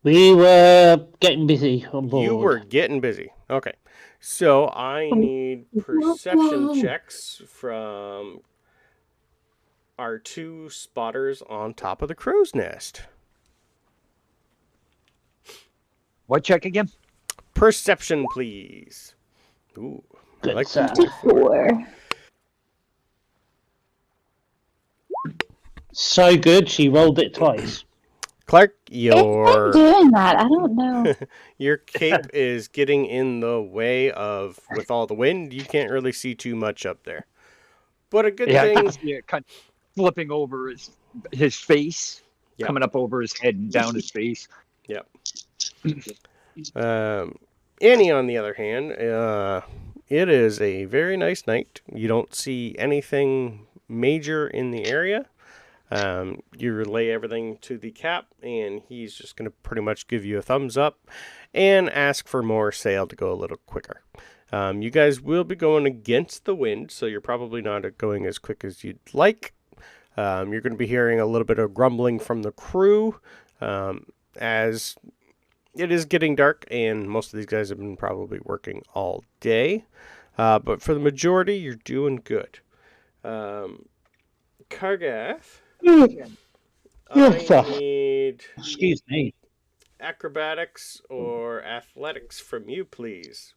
We were getting busy on You board. were getting busy. Okay. So I need perception checks from our two spotters on top of the crow's nest. What check again? Perception, please. Ooh, I Good like the sir. 24. 4. So good, she rolled it twice. Clark, It's been doing that. I don't know. your cape is getting in the way of, with all the wind, you can't really see too much up there. But a good Yeah, I thing. can see it kind of flipping over his face, Yep. coming up over his head and down his face. Yep. Annie, on the other hand, it is a very nice night. You don't see anything major in the area. You relay everything to the cap, and he's just going to pretty much give you a thumbs up and ask for more sail to go a little quicker. You guys will be going against the wind, so you're probably not going as quick as you'd like. You're going to be hearing a little bit of grumbling from the crew as it is getting dark, and most of these guys have been probably working all day. But for the majority, you're doing good. Kargath, Yes, I sir. need Excuse me. acrobatics or athletics from you, please.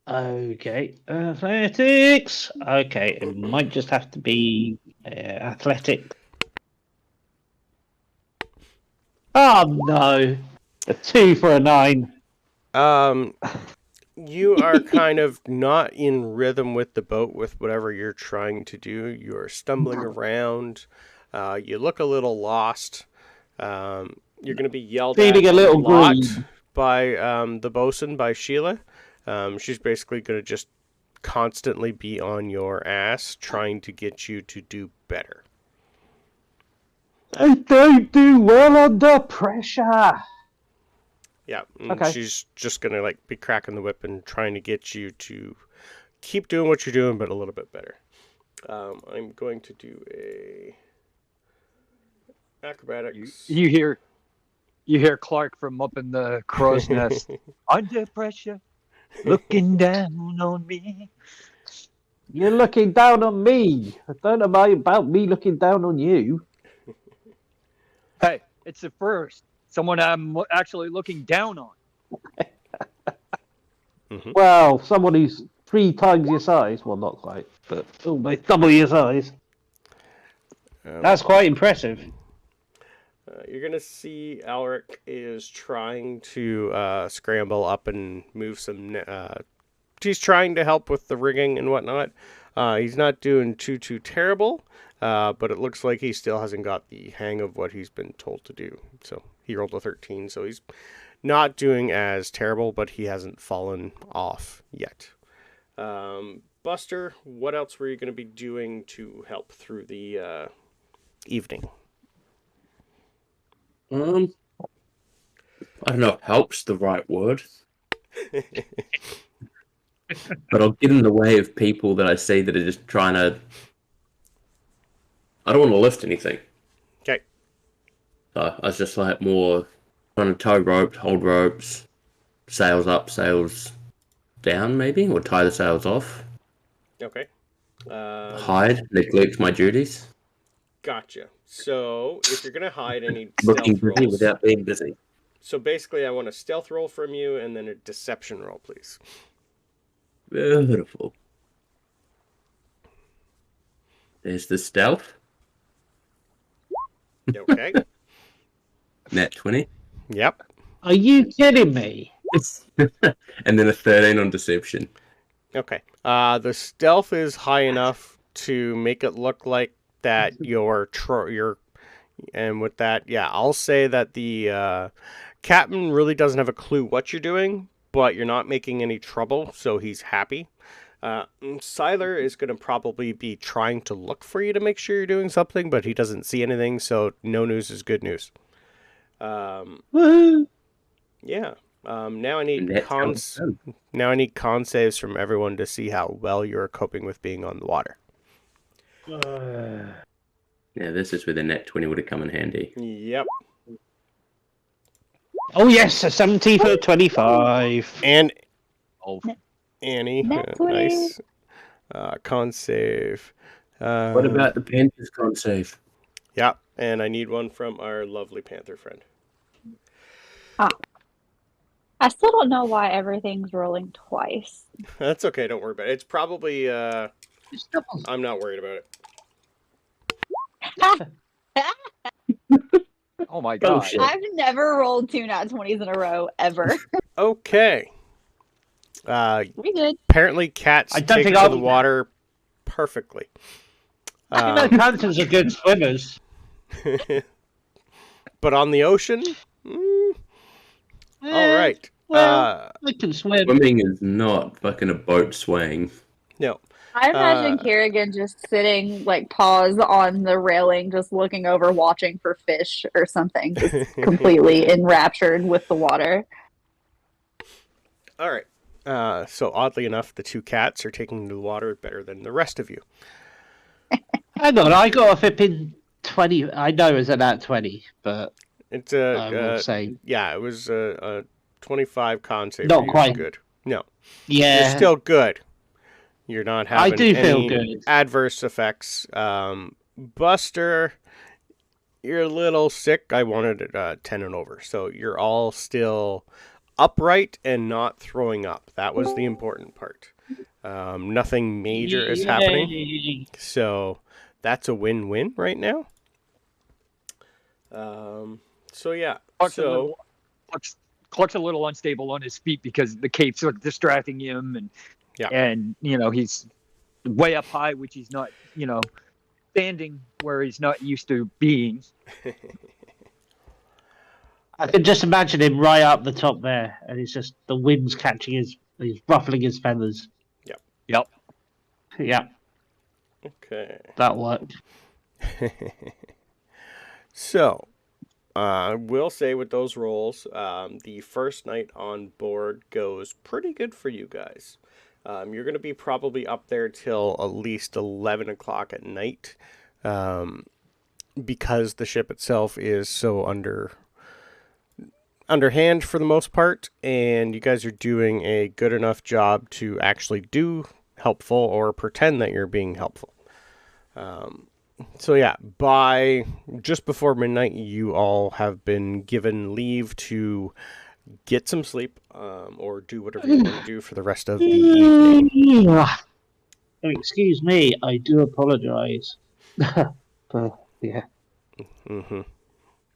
Okay, athletics. Okay, it might just have to be athletic. Oh no, a 2 for a 9. You are kind of not in rhythm with the boat with whatever you're trying to do. You are stumbling around. You look a little lost. You're going to be yelled Feeling at a little lot green. by the bosun, by Sheila. She's basically going to just constantly be on your ass trying to get you to do better. I don't do well under pressure. Yeah, Okay. she's just going to like be cracking the whip and trying to get you to keep doing what you're doing, but a little bit better. I'm going to do a acrobatics. You hear Clark from up in the crow's nest. Under pressure, looking down on me. You're looking down on me. I don't know about me looking down on you. Hey, it's the first. Someone I'm actually looking down on. Well, someone who's 3 times your size. Well, not quite, but almost double your size. That's quite impressive. You're gonna see Alric is trying to scramble up and move some. He's trying to help with the rigging and whatnot. He's not doing too terrible, but it looks like he still hasn't got the hang of what he's been told to do. So he rolled a 13, so he's not doing as terrible, but he hasn't fallen off yet. Buster, what else were you going to be doing to help through the evening? I don't know if help's the right word. But I'll get in the way of people that I see that are just trying to... I don't want to lift anything. Okay. So I was just like more trying to tow ropes, hold ropes, sails up, sails down maybe, or tie the sails off. Okay. Hide, neglect my duties. Gotcha. So if you're gonna hide any Looking stealth busy rolls, without being busy. so basically I want a stealth roll from you and then a deception roll, please. Beautiful. There's the stealth. Okay. Nat 20. Yep. Are you kidding me? And then a 13 on deception. Okay. The stealth is high enough to make it look like that you're and with that, yeah, I'll say that the captain really doesn't have a clue what you're doing, but you're not making any trouble, so he's happy. Siler is going to probably be trying to look for you to make sure you're doing something, but he doesn't see anything, so no news is good news. Woohoo! Yeah. Now I need And that's how con. it's done. Now I need con saves from everyone to see how well you're coping with being on the water. Yeah, this is where the nat 20 would have come in handy. Yep. Oh yes, a 70 for 25. And Oh, Annie, That's what nice. Con save. What about the Panthers con save? Yeah, and I need one from our lovely Panther friend. I still don't know why everything's rolling twice. That's okay, don't worry about it. It's probably, I'm not worried about it. oh my god. Bullshit. I've never rolled 2 nat 20s in a row, ever. Okay. We good. Apparently cats I don't take think to I'll- the water perfectly. You know, panthers are good swimmers. But on the ocean? All right. Well, they can swim. Swimming is not fucking a boat swaying. No. I imagine Kerrigan just sitting, like, paws on the railing, just looking over, watching for fish or something, just completely enraptured with the water. All right. So oddly enough, the two cats are taking to the water better than the rest of you. Hang on, I got a flipping 20. I know it was a nat 20, but It's I will say yeah, it was a 25 con save. Not for you. quite. Good. No, yeah. you're still good. You're not having I do feel any good. adverse effects. Buster, you're a little sick. I wanted it 10 and over, so you're all still upright and not throwing up. That was the important part. Nothing major is happening, Yay. so that's a win-win right now. So yeah, Clark's a little unstable on his feet because the cape's sort of distracting him, and you know, he's way up high, which he's not, you know, standing where he's not used to being. I can just imagine him right up the top there, and it's just the wind's catching he's ruffling his feathers. Yep. Yeah, Okay. that worked. So, I will say with those rolls, the first night on board goes pretty good for you guys. You're going to be probably up there till at least 11 o'clock at night, because the ship itself is so underhand for the most part, and you guys are doing a good enough job to actually do helpful or pretend that you're being helpful. So yeah, by just before midnight, you all have been given leave to get some sleep, or do whatever you want to do for the rest of the evening. Oh, excuse me, I do apologize. But yeah, Mm-hmm.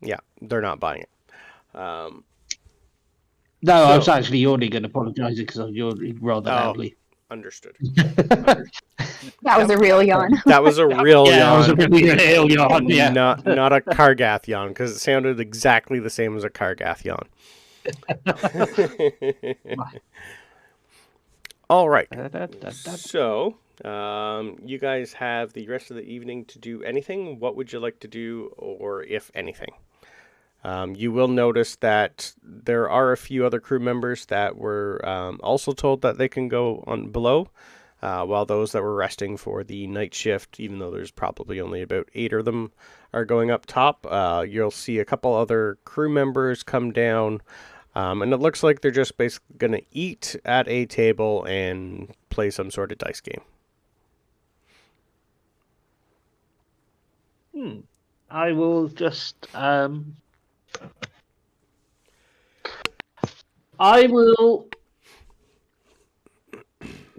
Yeah, they're not buying it. no, I was So- actually already going to apologize because I yawned rather loudly. Understood. That was a real yawn. That was a real Yeah, I was a yawn. real yawn. Yeah, Not a Kargath yawn, because it sounded exactly the same as a Kargath yawn. All right. So, you guys have the rest of the evening to do anything. What would you like to do, or if anything? You will notice that there are a few other crew members that were also told that they can go on below, while those that were resting for the night shift, even though there's probably only about 8 of them, are going up top. You'll see a couple other crew members come down, and it looks like they're just basically going to eat at a table and play some sort of dice game. I will just I will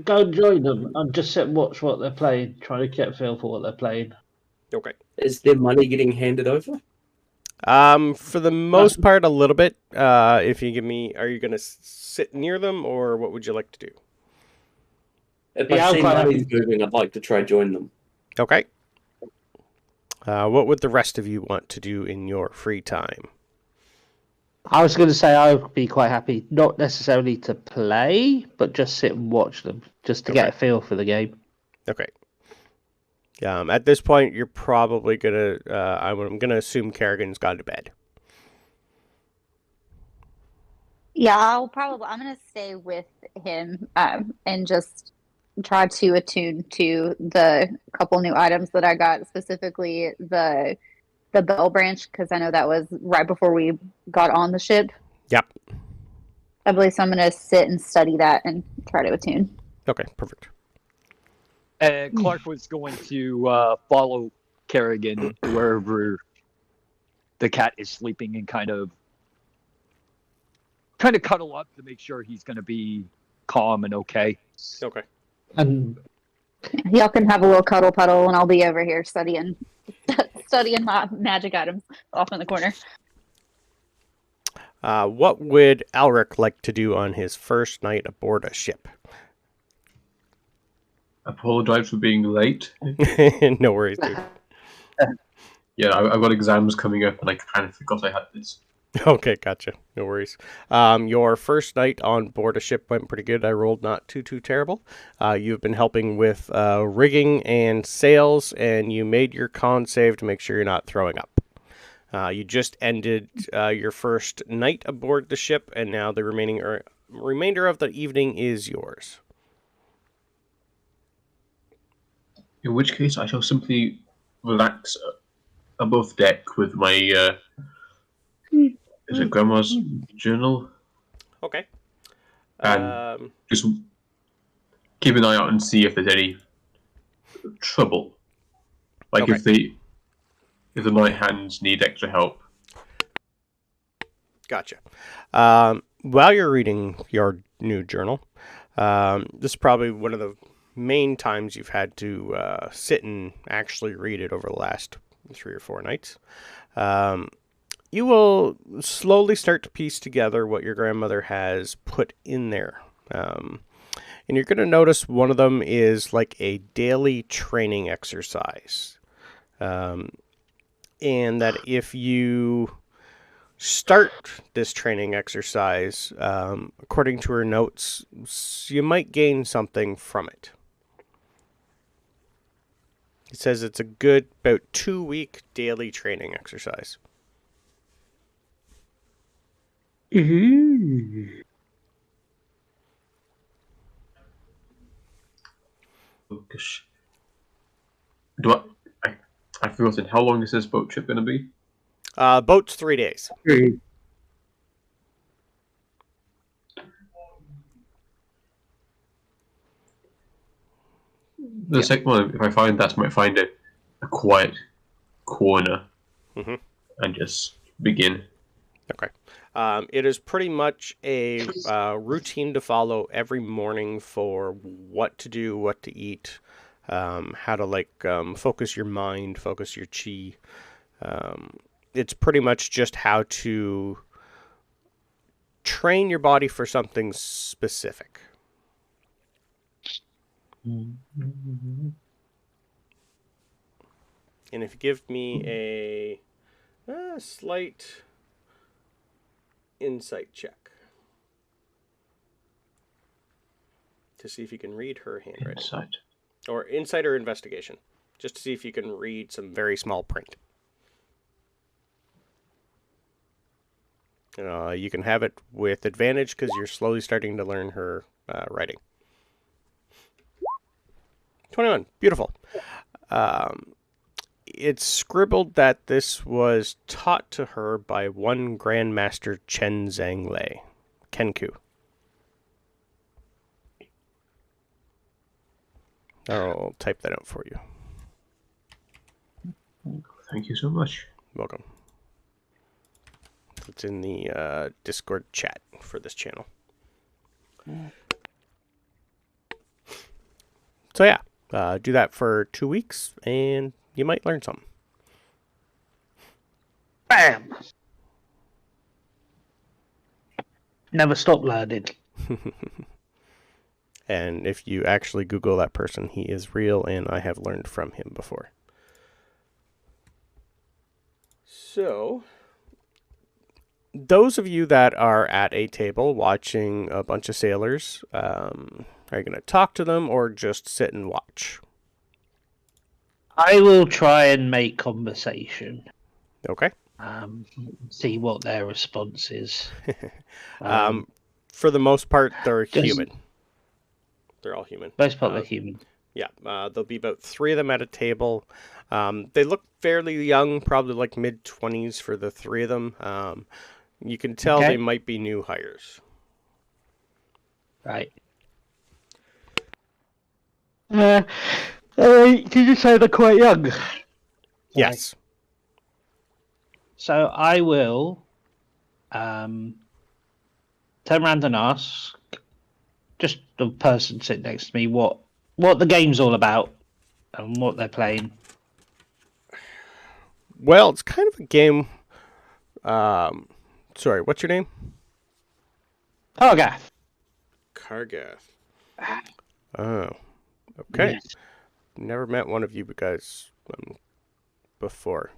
go and join them and just sit and watch what they're playing, try to get a feel for what they're playing. Okay. Is there money getting handed over? For the most part, a little bit. If you give me, are you going to sit near them, or what would you like to do? If Yeah, I I'm see quite money's moving, I'd like to try join them. Okay. What would the rest of you want to do in your free time? I was going to say I would be quite happy, not necessarily to play, but just sit and watch them, just to get a feel for the game. Okay. At this point, you're probably gonna. I'm gonna assume Kerrigan's gone to bed. Yeah, I'm gonna stay with him, and just try to attune to the couple new items that I got, specifically the bell branch, because I know that was right before we got on the ship. Yep. I believe so. I'm going to sit and study that and try to attune. Okay, perfect. Clark was going to follow Kerrigan to wherever the cat is sleeping and kind of cuddle up to make sure he's going to be calm and okay. Okay. And Y'all can have a little cuddle puddle, and I'll be over here studying my magic items off in the corner. What would Alric like to do on his first night aboard a ship? Apologize for being late. No worries, dude. Yeah, I've got exams coming up, and I kind of forgot I had this. Okay, gotcha. No worries. Your first night on board a ship went pretty good. I rolled not too terrible. You've been helping with rigging and sails, and you made your con save to make sure you're not throwing up. You just ended your first night aboard the ship, and now the remainder of the evening is yours. In which case, I shall simply relax above deck with my is it Grandma's journal? Okay. And just keep an eye out and see if there's any trouble. Like Okay. if the night hands need extra help. Gotcha. While you're reading your new journal, this is probably one of the main times you've had to sit and actually read it over the last 3 or 4 nights. You will slowly start to piece together what your grandmother has put in there. And you're going to notice one of them is like a daily training exercise. And that if you start this training exercise, according to her notes, you might gain something from it. It says it's a good, about 2-week daily training exercise. mm-hmm. Gosh. Do I've forgotten. How long is this boat trip going to be? Boat's 3 days. The second one, if I find that, I might find a quiet corner and just begin. Okay. It is pretty much a routine to follow every morning for what to do, what to eat, how to focus your mind, focus your chi. It's pretty much just how to train your body for something specific. And if you give me a slight insight check to see if you can read her handwriting. Insight. Or insight or investigation, just to see if you can read some very small print. You can have it with advantage because you're slowly starting to learn her writing. 21. Beautiful. It's scribbled that this was taught to her by one Grandmaster Chen Zhanglei, Kenku. I'll type that out for you. Thank you so much. Welcome. It's in the Discord chat for this channel. So yeah, do that for 2 weeks, and you might learn something. Bam! Never stop learning. And if you actually Google that person, he is real, and I have learned from him before. So, those of you that are at a table watching a bunch of sailors, are you going to talk to them or just sit and watch? I will try and make conversation. Okay. See what their response is. For the most part, they're human. They're all human. Most part, they're human. Yeah, there'll be about 3 of them at a table. They look fairly young, probably like mid-20s for the 3 of them. You can tell Okay. they might be new hires. Right. Did you say they're quite young? Yes. So I will turn around and ask just the person sitting next to me what the game's all about and what they're playing. Well, it's kind of a game. Sorry, what's your name? Kargath. Kargath. Oh, okay. Yes. Never met one of you guys before.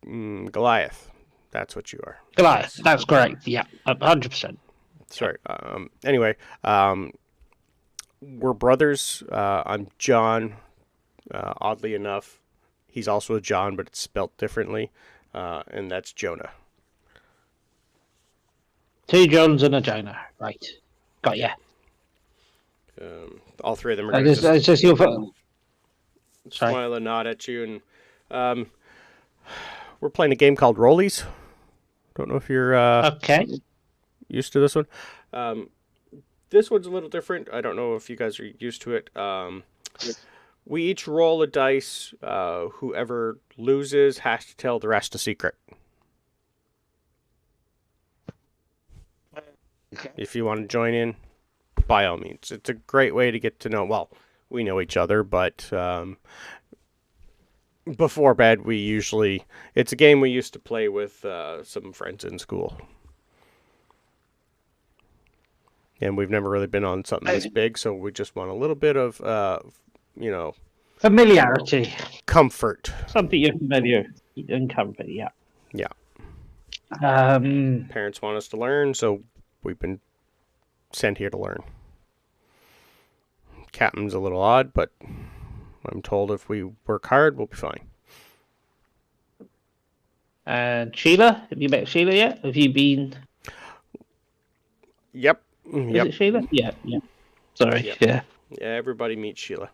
Goliath. That's what you are. Goliath. That's correct. Yeah, 100%. Sorry. Anyway, we're brothers. I'm John. Oddly enough, he's also a John, but it's spelt differently. And that's Jonah. 2 Johns and a Jonah. Right. Got ya. All three of them are going It's just your phone. Sorry. smile and nod at you. And we're playing a game called Rollies. Don't know if you're Okay. used to this one. This one's a little different. I don't know if you guys are used to it. We each roll a dice. Whoever loses has to tell the rest a secret. Okay. If you want to join in, by all means. It's a great way to get to know, well, we know each other, but before bed, it's a game we used to play with some friends in school. And we've never really been on something this big, so we just want a little bit of, Familiarity. comfort. Something you're familiar and comfort, yeah. Yeah. Um, Parents want us to learn, so we've been sent here to learn. Captain's a little odd, but I'm told if we work hard, we'll be fine. and Sheila, have you met Sheila yet? Have you been? Yep. Is Yep. it Sheila? Yeah. Sorry. Yep. Yeah. Yeah, everybody meets Sheila.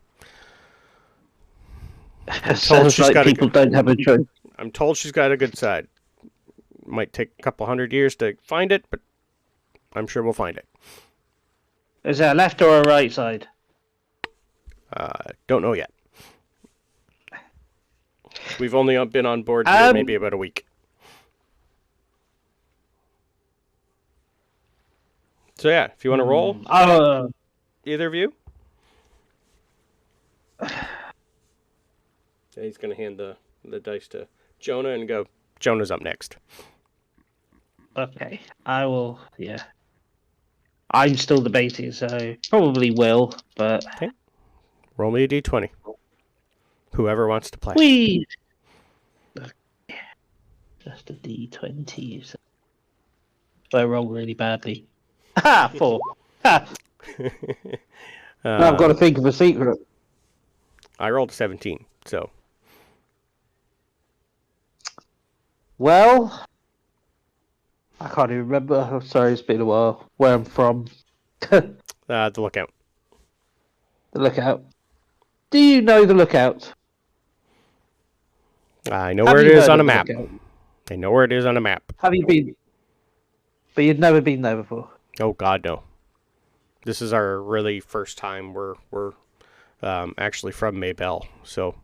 Sounds she's like got a people don't have a choice. I'm told she's got a good side. Might take a couple hundred years to find it, but I'm sure we'll find it. Is there a left or a right side? Don't know yet. We've only been on board here maybe about a week. So yeah, if you want to roll, either of you. He's going to hand the dice to Jonah and go, Jonah's up next. Okay, I will. Yeah, I'm still debating, so probably will, but Okay. Roll me a d20. Whoever wants to play. we just a D20. So I roll really badly. Ha! 4. Ha! Now I've got to think of a secret. I rolled a 17, so. Well, I can't even remember. I'm sorry, it's been a while. Where I'm from. The lookout. The lookout. Do you know the lookout? I know Have where it you is heard on a of the map. lookout? I know where it is on a map. Have you been? But you've never been there before. Oh God, no. This is our really first time. We're actually from Maybell, so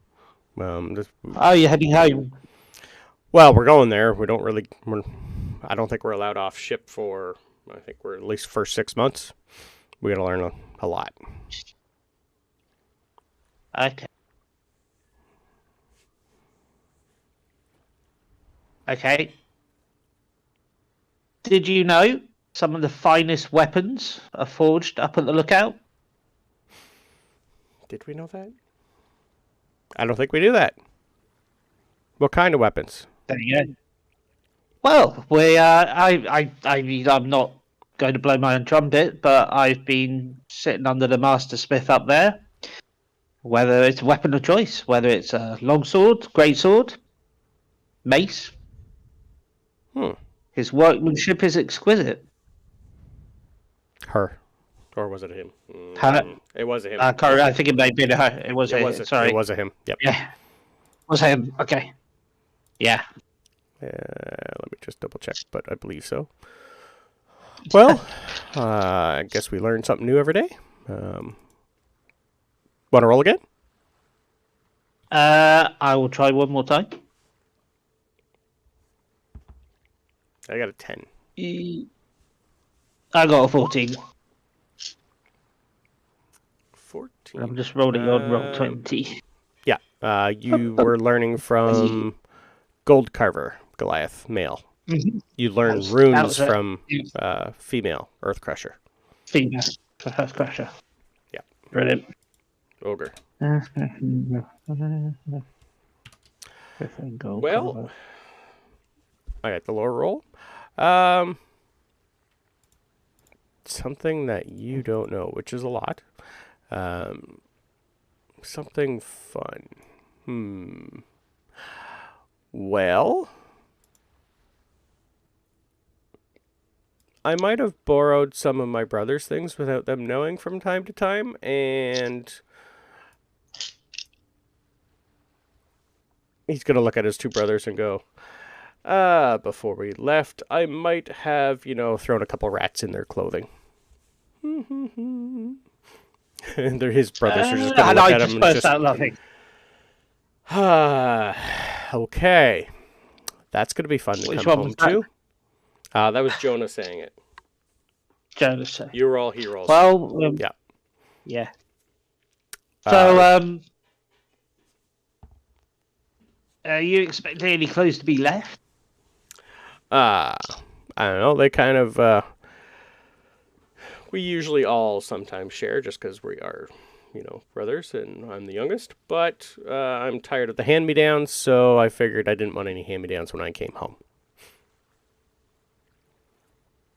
Oh, you're heading home. well, we're going there. We don't really. I don't think we're allowed off ship for. I think we're at least first 6 months. We got to learn a lot. Okay. Okay. Did you know some of the finest weapons are forged up at the lookout? Did we know that? I don't think we knew that. What kind of weapons? There you go. Well, I mean, I'm not going to blow my own trumpet, but I've been sitting under the master smith up there. Whether it's a weapon of choice, whether it's a long sword, great sword, mace, his workmanship is exquisite. Her, or was it him? Her. It was a him. I think it may be her. It was it a was sorry. It was a him. Yep. Yeah, it was him. Okay. Yeah. Let me just double check, but I believe so. Well, I guess we learn something new every day. Want to roll again? I will try one more time. I got a 10. I got a 14. 14. I'm just rolling on roll 20. Yeah, you were learning from Gold Carver, Goliath, male. Mm-hmm. You learn That runes was it. from female, Earth Crusher. Female Earth Crusher. Yeah. Brilliant. Ogre. Well, I got the lower roll. Something that you don't know, which is a lot. Something fun. Well, I might have borrowed some of my brother's things without them knowing from time to time, and he's going to look at his two brothers and go, before we left, I might have, thrown a couple rats in their clothing. And his brothers are just going to look at him and burst out laughing. Okay. That's going to be fun to Which come one home was that? to. That was Jonah saying it. Jonas said. You were all heroes. Well, yeah. Yeah. So, are you expecting any clothes to be left? I don't know. They kind of, we usually all sometimes share just because we are, brothers and I'm the youngest. But I'm tired of the hand-me-downs, so I figured I didn't want any hand-me-downs when I came home.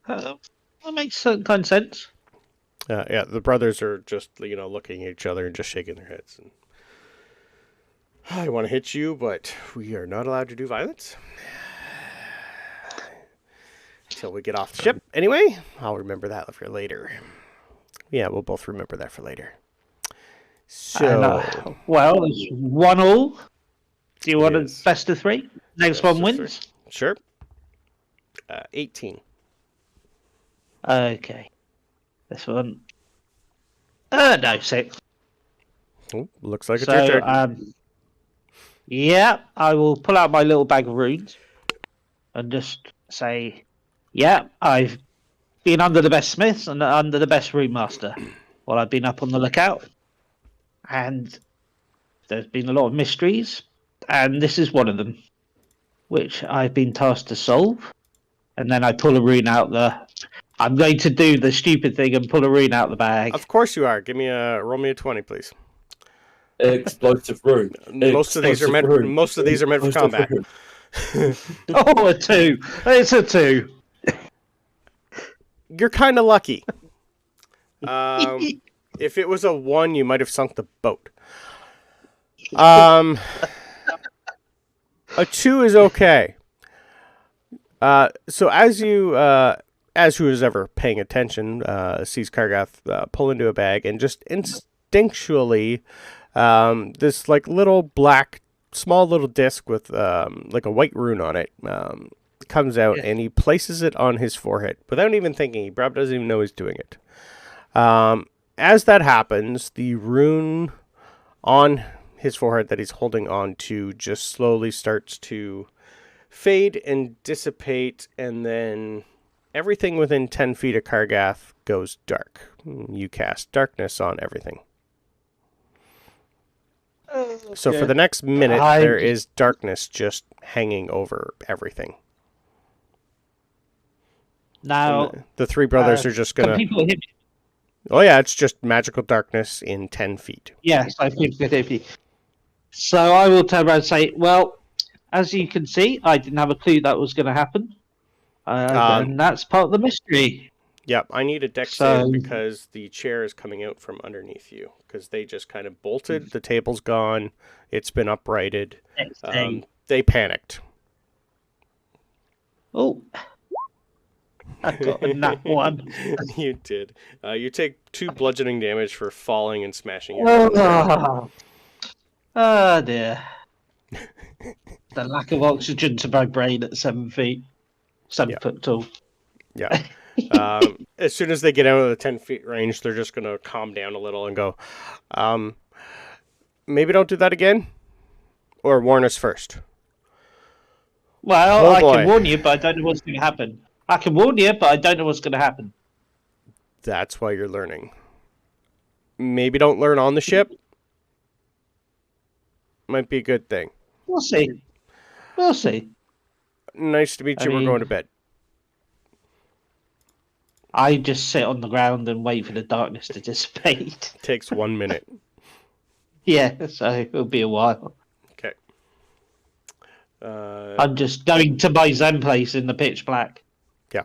That makes certain kind of sense. Yeah, the brothers are just, looking at each other and just shaking their heads. And I want to hit you, but we are not allowed to do violence. Until we get off the ship. Anyway, I'll remember that for later. Yeah, we'll both remember that for later. So, well, it's 1-1. Do you want a best of 3? Next best one of wins? 3. Sure. 18. Okay. This one. No, 6. Oh, looks like it's your turn. Yeah, I will pull out my little bag of runes and just say, yeah, I've been under the best smiths and under the best rune master while I've been up on the lookout. And there's been a lot of mysteries, and this is one of them, which I've been tasked to solve. And then I pull a rune out I'm going to do the stupid thing and pull a rune out the bag. Of course you are. Roll me a 20, please. Explosive rune. Most of these are meant for combat. Oh, a 2. It's a 2. You're kind of lucky. If it was a 1, you might have sunk the boat. A 2 is okay. So as who is ever paying attention, sees Kargath pull into a bag and just instinctually, this small little disc with like a white rune on it comes out, and he places it on his forehead without even thinking. He probably doesn't even know he's doing it. As that happens, the rune on his forehead that he's holding on to just slowly starts to fade and dissipate, and then everything within 10 feet of Kargath goes dark. You cast darkness on everything. So for the next minute, there is darkness just hanging over everything. Now, the 3 brothers are just going to... people hit me? Oh yeah, it's just magical darkness in 10 feet. Yes, I think that. So I will turn around and say, well, as you can see, I didn't have a clue that was going to happen. And that's part of the mystery. Yep, I need a dex save because the chair is coming out from underneath you. Because they just kind of bolted. The table's gone. It's been uprighted. They panicked. Oh. I got a nat 1. You did. You take 2 bludgeoning damage for falling and smashing your head. Oh dear. The lack of oxygen to my brain at 7 feet. 7 foot tall. Yeah. As soon as they get out of the 10 feet range, they're just going to calm down a little and go, maybe don't do that again? Or warn us first? Well, Oh, I boy. can warn you, but I don't know what's going to happen. I can warn you, but I don't know what's going to happen. That's why you're learning. Maybe don't learn on the ship. Might be a good thing. We'll see. We'll see. Nice to meet you. We're going to bed. I just sit on the ground and wait for the darkness to dissipate. Takes 1 minute. Yeah, so it'll be a while. Okay. I'm just going to my Zen place in the pitch black. Yeah.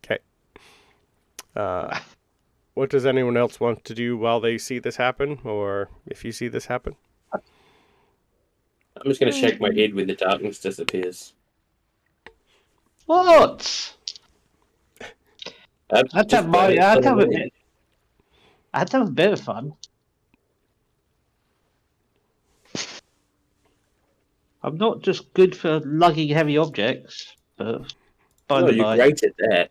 Okay. What does anyone else want to do while they see this happen, or if you see this happen? I'm just going to shake my head when the darkness disappears. What? I'd have a bit of fun. I'm not just good for lugging heavy objects, but by the you're by. great at that.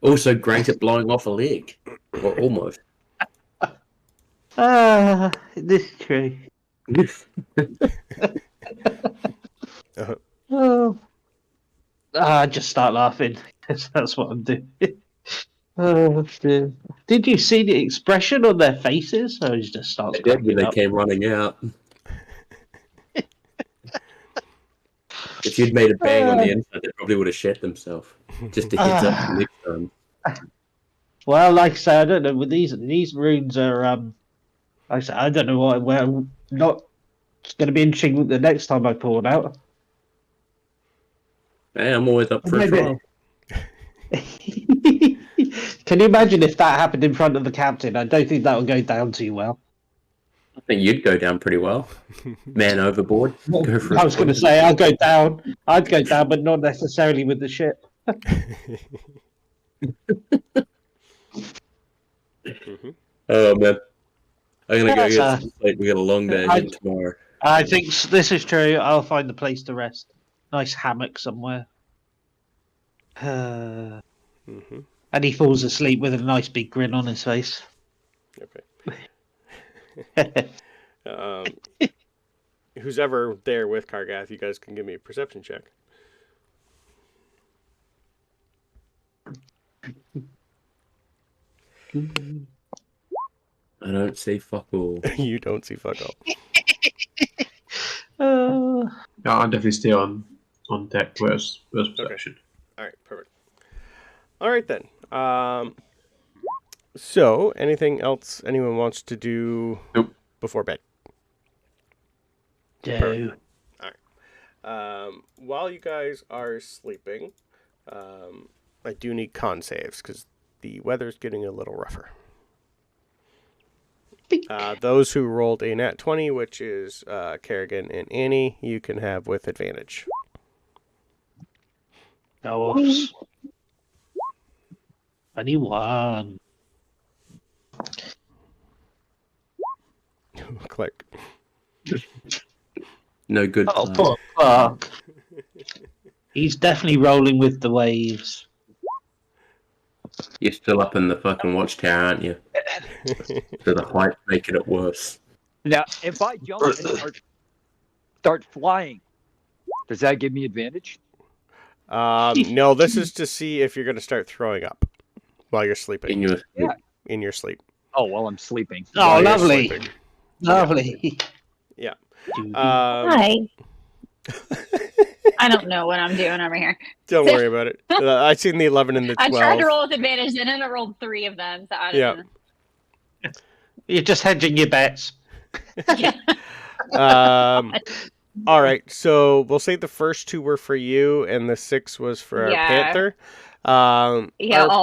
Also great at blowing off a leg. Or almost. This is true. I just start laughing. That's what I'm doing. Oh, dear. Did you see the expression on their faces? Or he just starts They did when cracking they up. came running out. If you'd made a bang on the inside, they probably would have shat themselves. Just a heads up for next time. Well, like I say, I don't know. With these runes are like I say, I don't know what. Well, not. It's going to be interesting the next time I pull it out. Hey, I'm always up for a trial. Can you imagine if that happened in front of the captain? I don't think that would go down too well. I think you'd go down pretty well. Man overboard. Go for I was going to say I'd go down, but not necessarily with the ship. Oh man, I'm gonna go Yes, get some sleep. We got a long day again tomorrow. I think this is true. I'll find a place to rest. Nice hammock somewhere. And he falls asleep with a nice big grin on his face. Okay. Who's ever there with Kargath, you guys can give me a perception check. I don't see fuck all. You don't see fuck all. No, I'll definitely stay on deck. Where's perception? All right, perfect. All right then. So, anything else anyone wants to do before bed? Do. All right. While you guys are sleeping, I do need con saves because the weather's getting a little rougher. Those who rolled a nat 20, which is Kerrigan and Annie, you can have with advantage. Oh, 21. Clark. No good. Oh, poor Clark. He's definitely rolling with the waves. You're still up in the fucking watchtower, aren't you? So the height making it worse. Now, if I jump and start flying, does that give me advantage? No, this is to see if you're going to start throwing up while you're sleeping. In your sleep. Oh, while I'm sleeping. Oh, lovely. Lovely. Yeah. Hi. I don't know what I'm doing over here. Don't worry about it. I seen the 11 and the 12. I tried to roll with advantage, and then I rolled 3 of them. So I don't know. You're just hedging your bets. Yeah. All right, so we'll say the first 2 were for you, and the 6 was for our Panther. All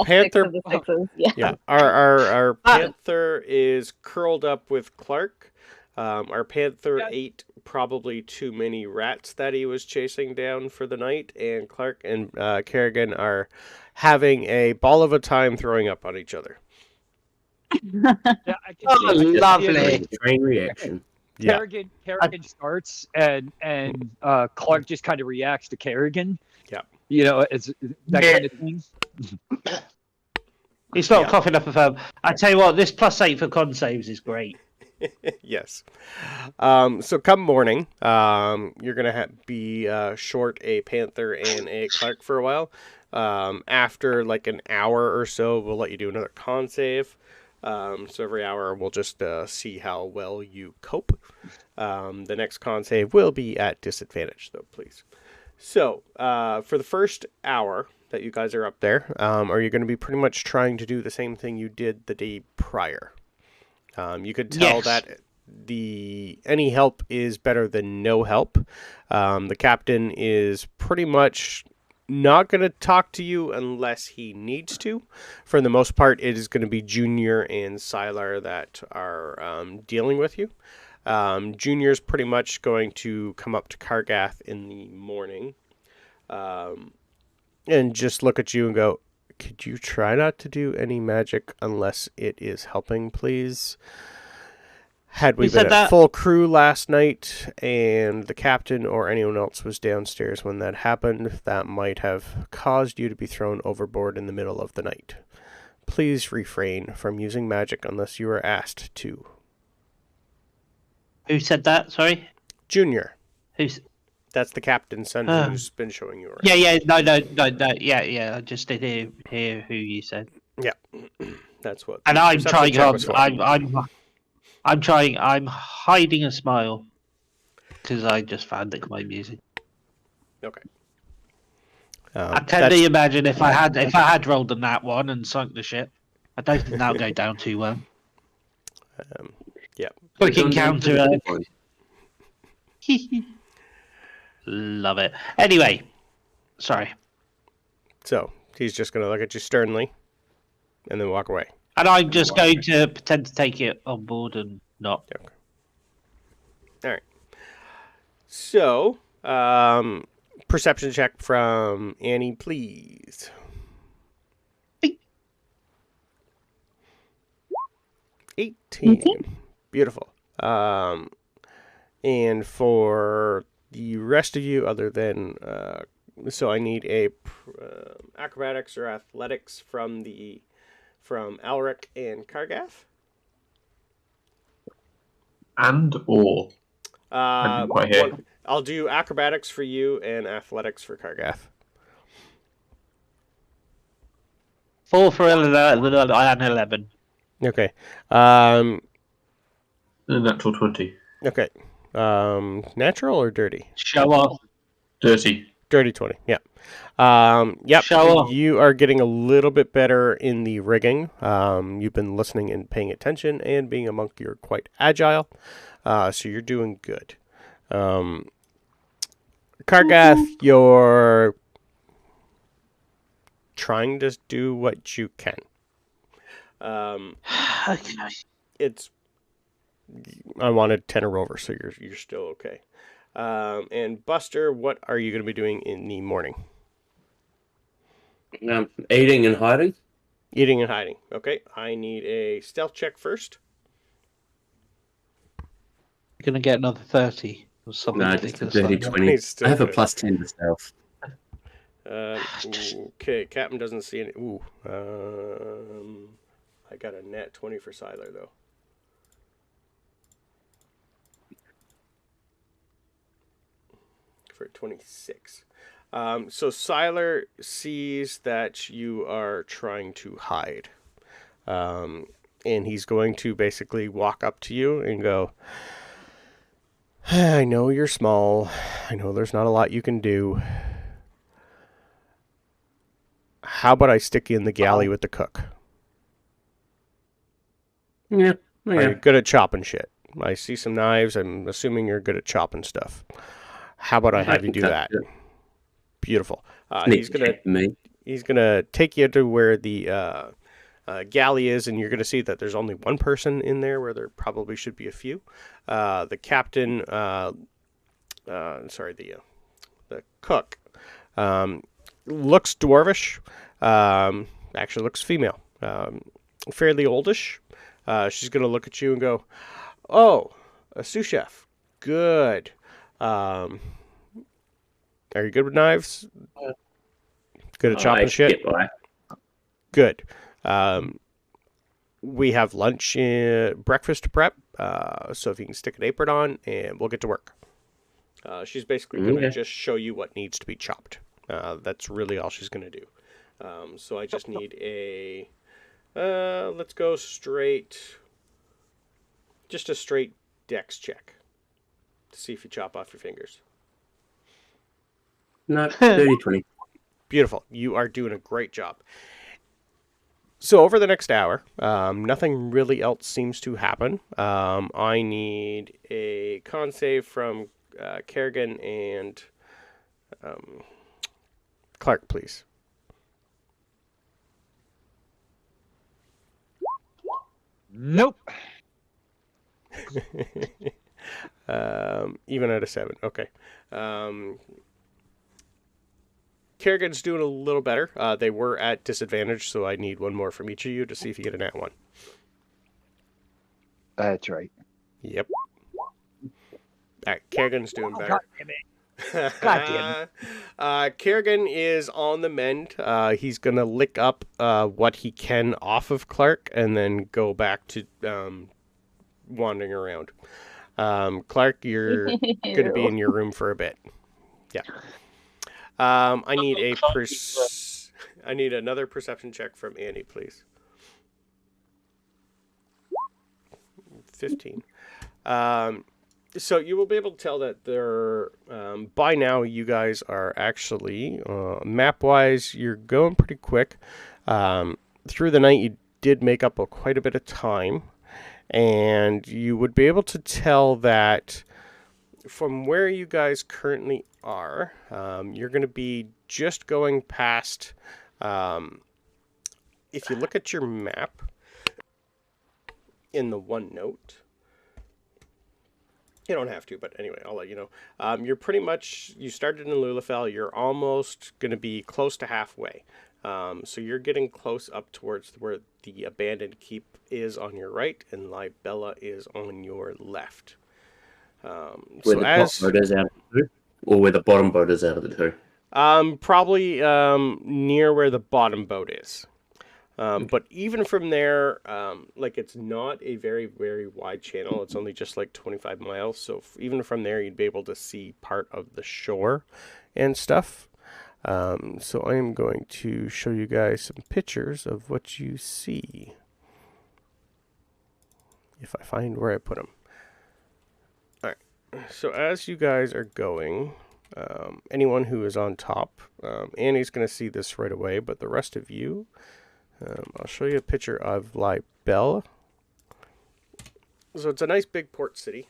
Panther, 6 of the 6s. Yeah. Our Panther is curled up with Clark. Our Panther ate probably too many rats that he was chasing down for the night, and Clark and Kerrigan are having a ball of a time throwing up on each other. Yeah, Oh, lovely. Train reaction. Yeah. Kerrigan starts, and Clark just kind of reacts to Kerrigan. Yeah. You know, it's that Yeah. kind of thing. He's not Yeah. coughing up a firm. I tell you what, this +8 for con saves is great. Yes. So come morning, you're going to be short a Panther and a Clark for a while. After like an hour or so, we'll let you do another con save. So every hour, we'll just see how well you cope. The next con save will be at disadvantage, though, please. So for the first hour that you guys are up there, are you going to be pretty much trying to do the same thing you did the day prior? You could tell Yes. that any help is better than no help. The captain is pretty much not going to talk to you unless he needs to. For the most part, it is going to be Junior and Sylar that are dealing with you. Junior's pretty much going to come up to Kargath in the morning and just look at you and go, could you try not to do any magic unless it is helping, please? Had we He been said at that- full crew last night and the captain or anyone else was downstairs when that happened, that might have caused you to be thrown overboard in the middle of the night. Please refrain from using magic unless you are asked to. Who said that? Sorry? Junior, Who's? that's the captain's son who's been showing you around. Yeah. No. Yeah. I just did hear who you said. Yeah. That's what. And the I'm perception trying check hard. was for. I'm trying. I'm hiding a smile because I just found it quite amusing. Okay. I can only imagine if I had rolled on that one and sunk the ship. I don't think that'll go down too well. Yeah. Quick encounter. Love it. Anyway, sorry. So he's just going to look at you sternly and then walk away. And I'm just going to pretend to take it on board and not. Okay. All right. So, perception check from Annie, please. Beep. 18. Beautiful. And for the rest of you, other than so I need a acrobatics or athletics from Alric and Kargath. I didn't quite hear. I'll do acrobatics for you and athletics for Kargath. 4 for 11. Okay. A natural 20. Okay. Natural or dirty? Show off. Dirty. Dirty 20. Yeah. Yep. Show off. You are getting a little bit better in the rigging. You've been listening and paying attention, and being a monk, you're quite agile. So you're doing good. Kargath, you're trying to do what you can. Okay. It's I wanted 10 or over, so you're still okay. And Buster, what are you going to be doing in the morning? Eating and hiding. Eating and hiding. Okay, I need a stealth check first. You're gonna get another 30 or something. No, just a ridiculous dirty like that. 20. He's still I have a good. plus 10 to stealth. Okay, Captain doesn't see any. Ooh, I got a nat 20 for Sylar though. For 26. So Sylar sees that you are trying to hide. And he's going to basically walk up to you and go, I know you're small. I know there's not a lot you can do. How about I stick you in the galley with the cook? Yeah. Are you good at chopping shit? I see some knives. I'm assuming you're good at chopping stuff. How about I have you do that? Beautiful. He's gonna take you to where the galley is, and you're gonna see that there's only one person in there, where there probably should be a few. The captain, the cook, looks dwarvish. Actually, looks female. Fairly oldish. She's gonna look at you and go, "Oh, A sous chef. Good. Are you good with knives? Good at chopping shit? Get by. Good. We have lunch, breakfast to prep. So if you can stick an apron on, and we'll get to work. She's basically going to just show you what needs to be chopped. That's really all she's going to do. So I just need a... let's go straight... Just a straight dex check. To see if you chop off your fingers. No, 30-20. Beautiful. You are doing a great job. So over the next hour, nothing really else seems to happen. I need a con save from Kerrigan and Clark, please. Nope. Even at a 7. Okay. Kerrigan's doing a little better. They were at disadvantage, so I need one more from each of you to see if you get a nat 1. That's right. Yep. All right, Kerrigan's doing better. God damn it. God damn it. Kerrigan is on the mend. He's going to lick up what he can off of Clark and then go back to wandering around. Clark, you're going to be in your room for a bit. Yeah. I need another perception check from Annie, please. 15. So you will be able to tell that there, by now you guys are actually, map-wise, you're going pretty quick. Through the night you did make up quite a bit of time, and you would be able to tell that from where you guys currently are, you're going to be just going past, if you look at your map in the OneNote, you don't have to, but anyway, I'll let you know. You're pretty much, you started in Lulafell, you're almost going to be close to halfway. So you're getting close up towards where the abandoned keep is on your right and Libella is on your left. Where the top boat is out of the two? Or where the bottom boat is out of the two? Probably near where the bottom boat is. But even from there, like it's not a very, very wide channel. It's only just like 25 miles. So even from there, you'd be able to see part of the shore and stuff. So I am going to show you guys some pictures of what you see. If I find where I put them. All right. So as you guys are going, anyone who is on top, Annie's going to see this right away, but the rest of you, I'll show you a picture of Libella. So it's a nice big port city.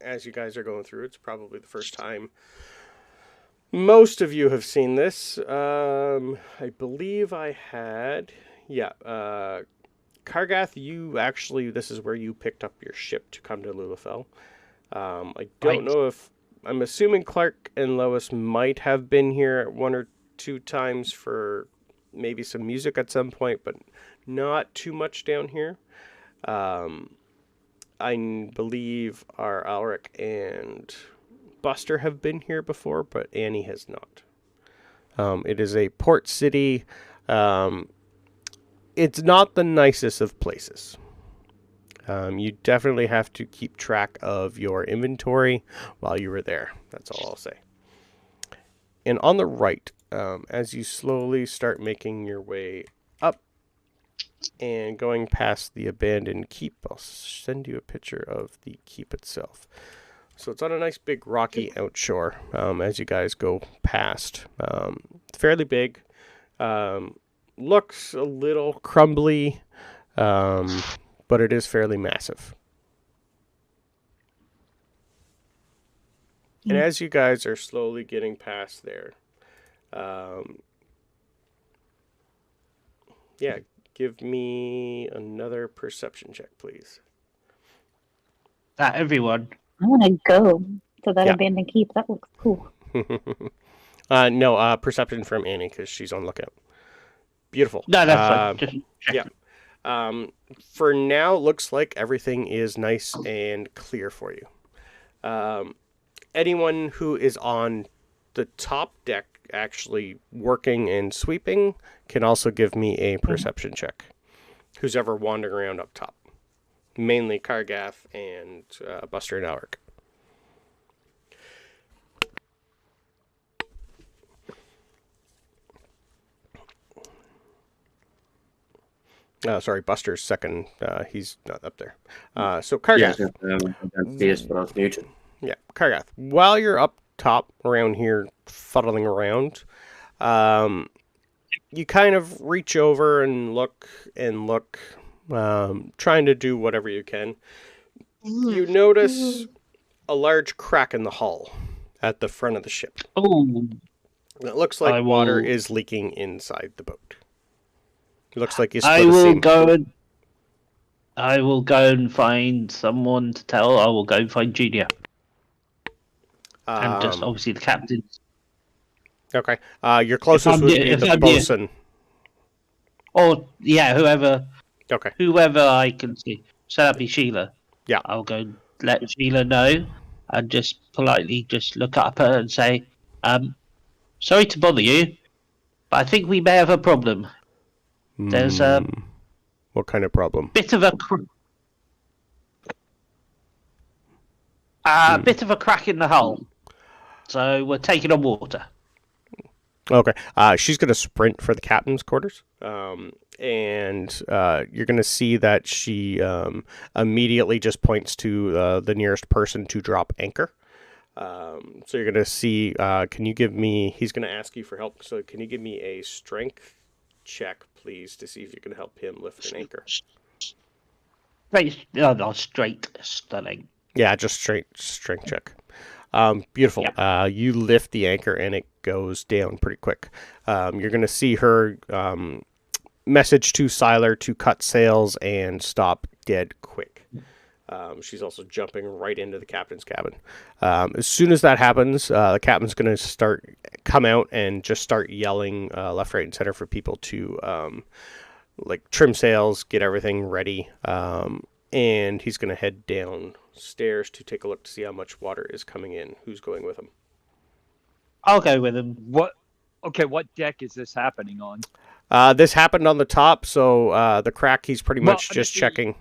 As you guys are going through, it's probably the first time most of you have seen this. I believe I had, Kargath, you actually, this is where you picked up your ship to come to Lulafell. I don't know if, I'm assuming Clark and Lois might have been here 1 or 2 times for maybe some music at some point, but not too much down here. I believe our Alric and Buster have been here before, but Annie has not. It is a port city. It's not the nicest of places. You definitely have to keep track of your inventory while you were there. That's all I'll say. And on the right, as you slowly start making your way up and going past the abandoned keep, I'll send you a picture of the keep itself. So it's on a nice big rocky outshore as you guys go past. Fairly big. Looks a little crumbly, but it is fairly massive. And as you guys are slowly getting past there, give me another perception check, please. Everyone. I want to go to that abandoned keep. That looks cool. No, perception from Annie because she's on lookout. Beautiful. No, that's fine. Just yeah. For now, looks like everything is nice and clear for you. Anyone who is on the top deck actually working and sweeping can also give me a perception check. Who's ever wandering around up top. Mainly Kargath and Buster and Alric. Sorry, Buster's second. He's not up there. So Kargath. Yeah, Kargath. While you're up top around here, fuddling around, you kind of reach over and look, trying to do whatever you can. You notice a large crack in the hull at the front of the ship. Oh, It looks like water is leaking inside the boat. It looks like you split I a will seam. I will go and find someone to tell. I will go and find Junior. And just obviously the captain. Okay. Your closest would be the bosun. Or yeah, whoever. Okay. Whoever I can see. So that'd be Sheila. Yeah. I'll go and let Sheila know, and just politely just look up at her and say, "Sorry to bother you, but I think we may have a problem. There's a what kind of problem? bit of a bit of a crack in the hull, so we're taking on water." Okay. She's going to sprint for the captain's quarters. And you're going to see that she immediately just points to the nearest person to drop anchor. So you're going to see, can you give me, he's going to ask you for help. So can you give me a strength check, please, to see if you can help him lift an anchor? Straight stunning. Yeah, just strength check. Beautiful. Yeah. You lift the anchor and it goes down pretty quick. You're going to see her message to Siler to cut sails and stop dead quick. She's also jumping right into the captain's cabin. As soon as that happens, the captain's going to come out and just start yelling left, right, and center for people to trim sails, get everything ready. And he's going to head downstairs to take a look to see how much water is coming in. Who's going with him? I'll go with him. What deck is this happening on? This happened on the top, so the crack he's pretty much just checking.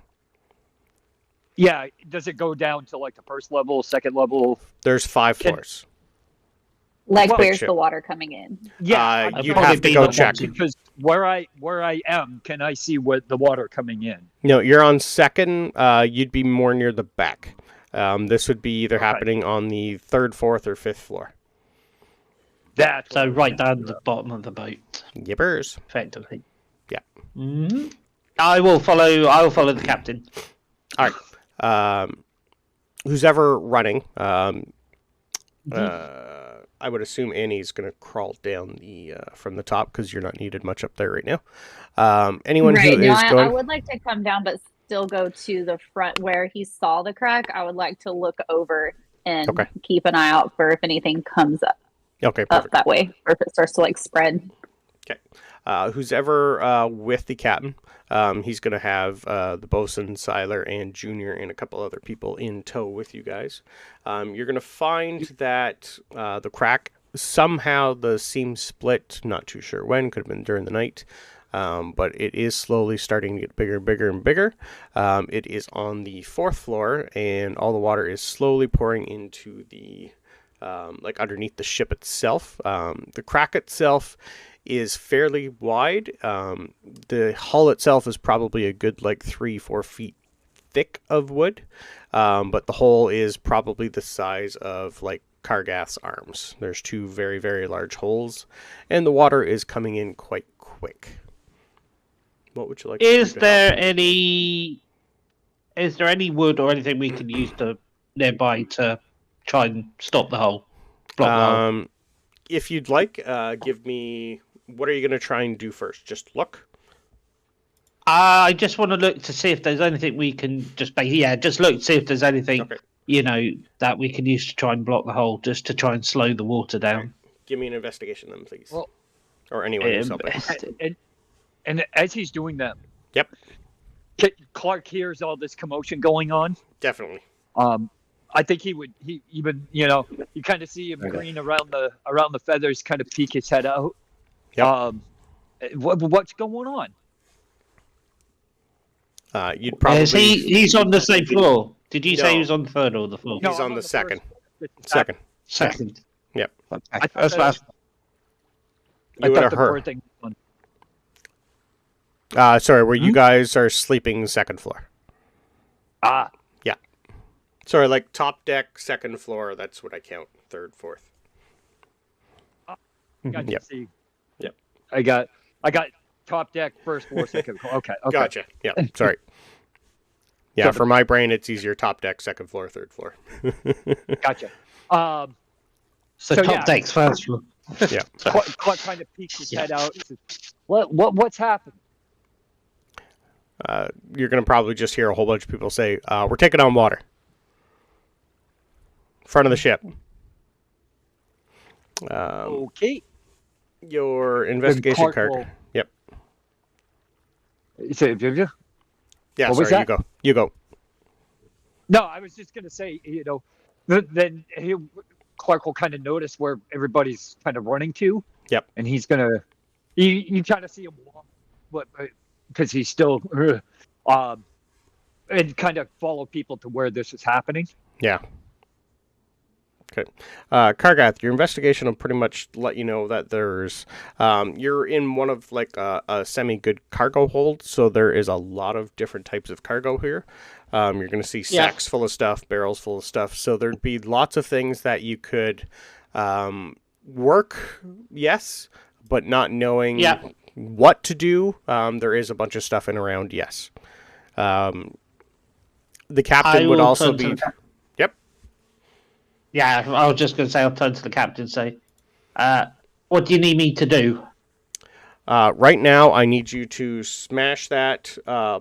Yeah, does it go down to like the first level, second level? There's 5 floors. Where's the water coming in? Yeah, you'd have to go check. Because where I am, can I see what the water coming in? No, you're on second. You'd be more near the back. This would be either happening on the 3rd, 4th, or 5th floor. That's so right down the bottom of the boat. Yippers. Effectively. Yeah. Mm-hmm. I will follow the captain. All right. Who's ever running? I would assume Annie's going to crawl down from the top because you're not needed much up there right now. Anyone who is going... I would like to come down, but still go to the front where he saw the crack. I would like to look over and keep an eye out for if anything comes up. Okay, perfect. Up that way, or if it starts to spread. Okay. Who's ever with the captain, he's going to have the bosun, Siler, and Junior, and a couple other people in tow with you guys. You're going to find that the crack, somehow the seam split, not too sure when, could have been during the night, but it is slowly starting to get bigger and bigger and bigger. It is on the 4th floor, and all the water is slowly pouring into the underneath the ship itself. The crack itself is fairly wide. The hull itself is probably a good 3-4 feet thick of wood, but the hole is probably the size of Kargath's arms. There's 2 very, very large holes, and the water is coming in quite quick. What would you like? Is there any wood or anything we can use nearby to try and stop the hole? Block the hole? If you'd like, give me... What are you going to try and do first? Just look? I just want to look to see if there's anything we can just look to see if there's anything, that we can use to try and block the hole, just to try and slow the water down. Right. Give me an investigation then, please. Well, or anyone who's helping. And as he's doing that, yep. Clark hears all this commotion going on. Definitely. I think he even, you kind of see him green around the feathers, kind of peek his head out. Yep. What's going on? You'd probably. He's on the same floor. Did you say he No. was on the third or the fourth? He's No, on I'm the second. first. Second. Second. Yep. Okay. I thought That's that- last. You I and thought the her. bird thing was on. Sorry, where you guys are sleeping second floor. Ah, Sorry, like top deck, second floor. That's what I count. Third, fourth. gotcha. Yep. See, Yep. I got top deck, first floor, second floor. Okay. Gotcha. Yeah. Sorry. Yeah, Sorry. for my brain, it's easier top deck, second floor, third floor. Gotcha. So So, top yeah. deck's first floor. Yeah. Clark kind of peeks his head out. Says, what's happened? You're going to probably just hear a whole bunch of people say, we're taking on water. Front of the ship. Okay. Your investigation Clark card. will- Yep. Yeah, What was sorry, that? You go. No, I was just gonna say, then Clark will kind of notice where everybody's kind of running to. Yep. And he's gonna, you kind of see him walk, but because he's still, and kind of follow people to where this is happening. Yeah. Okay. Kargath, your investigation will pretty much let you know that there's, you're in one of like a semi-good cargo hold, so there is a lot of different types of cargo here. You're going to see sacks full of stuff, barrels full of stuff, so there'd be lots of things that you could work, yes, but not knowing what to do. There is a bunch of stuff in around, yes. The captain would also be... Yeah, I was just going to say, I'll turn to the captain and say, what do you need me to do? Right now, I need you to smash that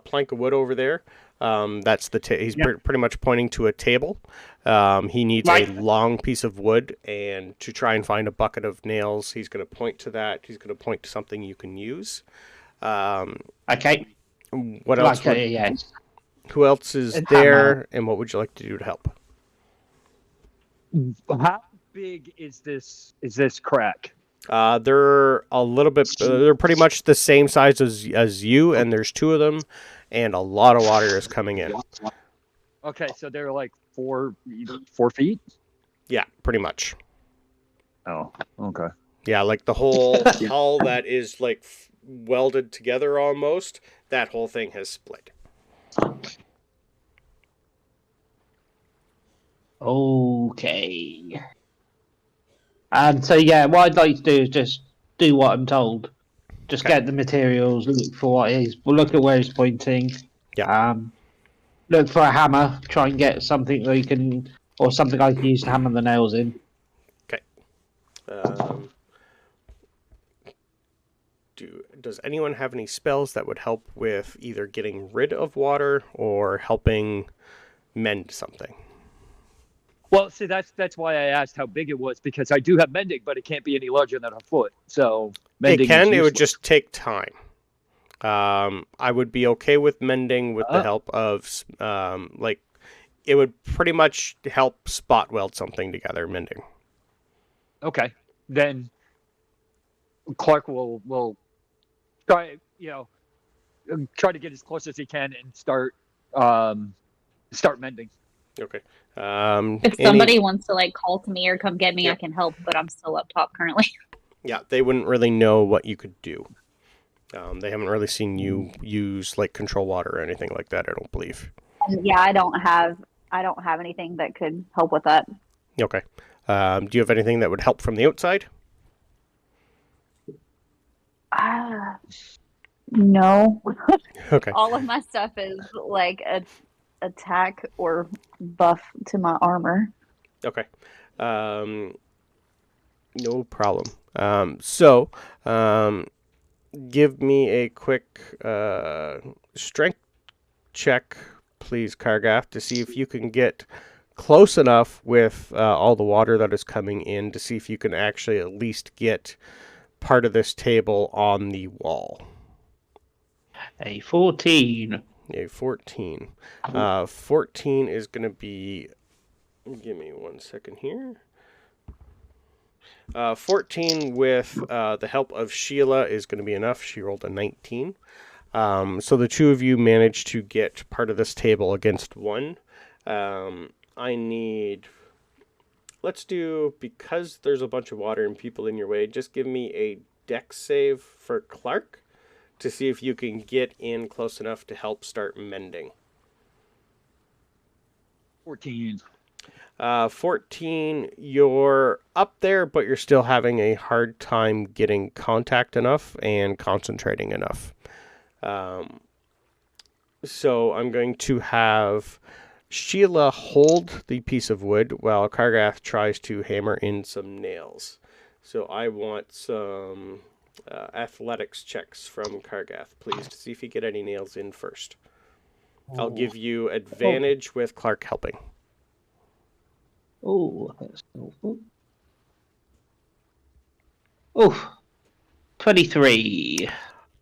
plank of wood over there. That's the he's pretty much pointing to a table. He needs a long piece of wood, and to try and find a bucket of nails, he's going to point to that. He's going to point to something you can use. Okay. What else? Who else is there, and what would you like to do to help? How big is this crack? They're a little bit. They're pretty much the same size as you, and there's two of them, and a lot of water is coming in. Okay, so they're like 4 feet. Yeah, pretty much. Oh, okay. Yeah, like the whole hull that is like welded together almost. That whole thing has split. Okay. And so, what I'd like to do is just do what I'm told. Just get the materials, look for what look at where he's pointing. Yeah. Look for a hammer, try and get something that you can, or something I can use to hammer the nails in. Okay. Does anyone have any spells that would help with either getting rid of water or helping mend something? Well, see, that's why I asked how big it was, because I do have mending, but it can't be any larger than a foot. So mending it can. is It would useless. just take time. I would be okay with mending with the help of like it would pretty much help spot weld something together. Mending. Okay, then Clark will try try to get as close as he can and start mending. Okay. If somebody wants to call to me or come get me, I can help, but I'm still up top currently. Yeah, they wouldn't really know what you could do. They haven't really seen you use control water or anything like that, I don't believe. Yeah, I don't have anything that could help with that. Okay. Do you have anything that would help from the outside? No. Okay. All of my stuff is attack or buff to my armor. Okay. No problem. So, give me a quick strength check, please, Kargath, to see if you can get close enough with all the water that is coming in to see if you can actually at least get part of this table on the wall. A 14. A 14. 14 is going to be... Give me 1 second here. 14 with the help of Sheila is going to be enough. She rolled a 19. So the two of you managed to get part of this table against one. I need... Let's do, because there's a bunch of water and people in your way, just give me a dex save for Clark to see if you can get in close enough to help start mending. 14. 14, you're up there, but you're still having a hard time getting contact enough and concentrating enough. So I'm going to have Sheila hold the piece of wood while Kargath tries to hammer in some nails. So I want some athletics checks from Kargath, please, to see if you get any nails in first. I'll give you advantage with Clark helping. Oh, that's helpful. Oh, 23.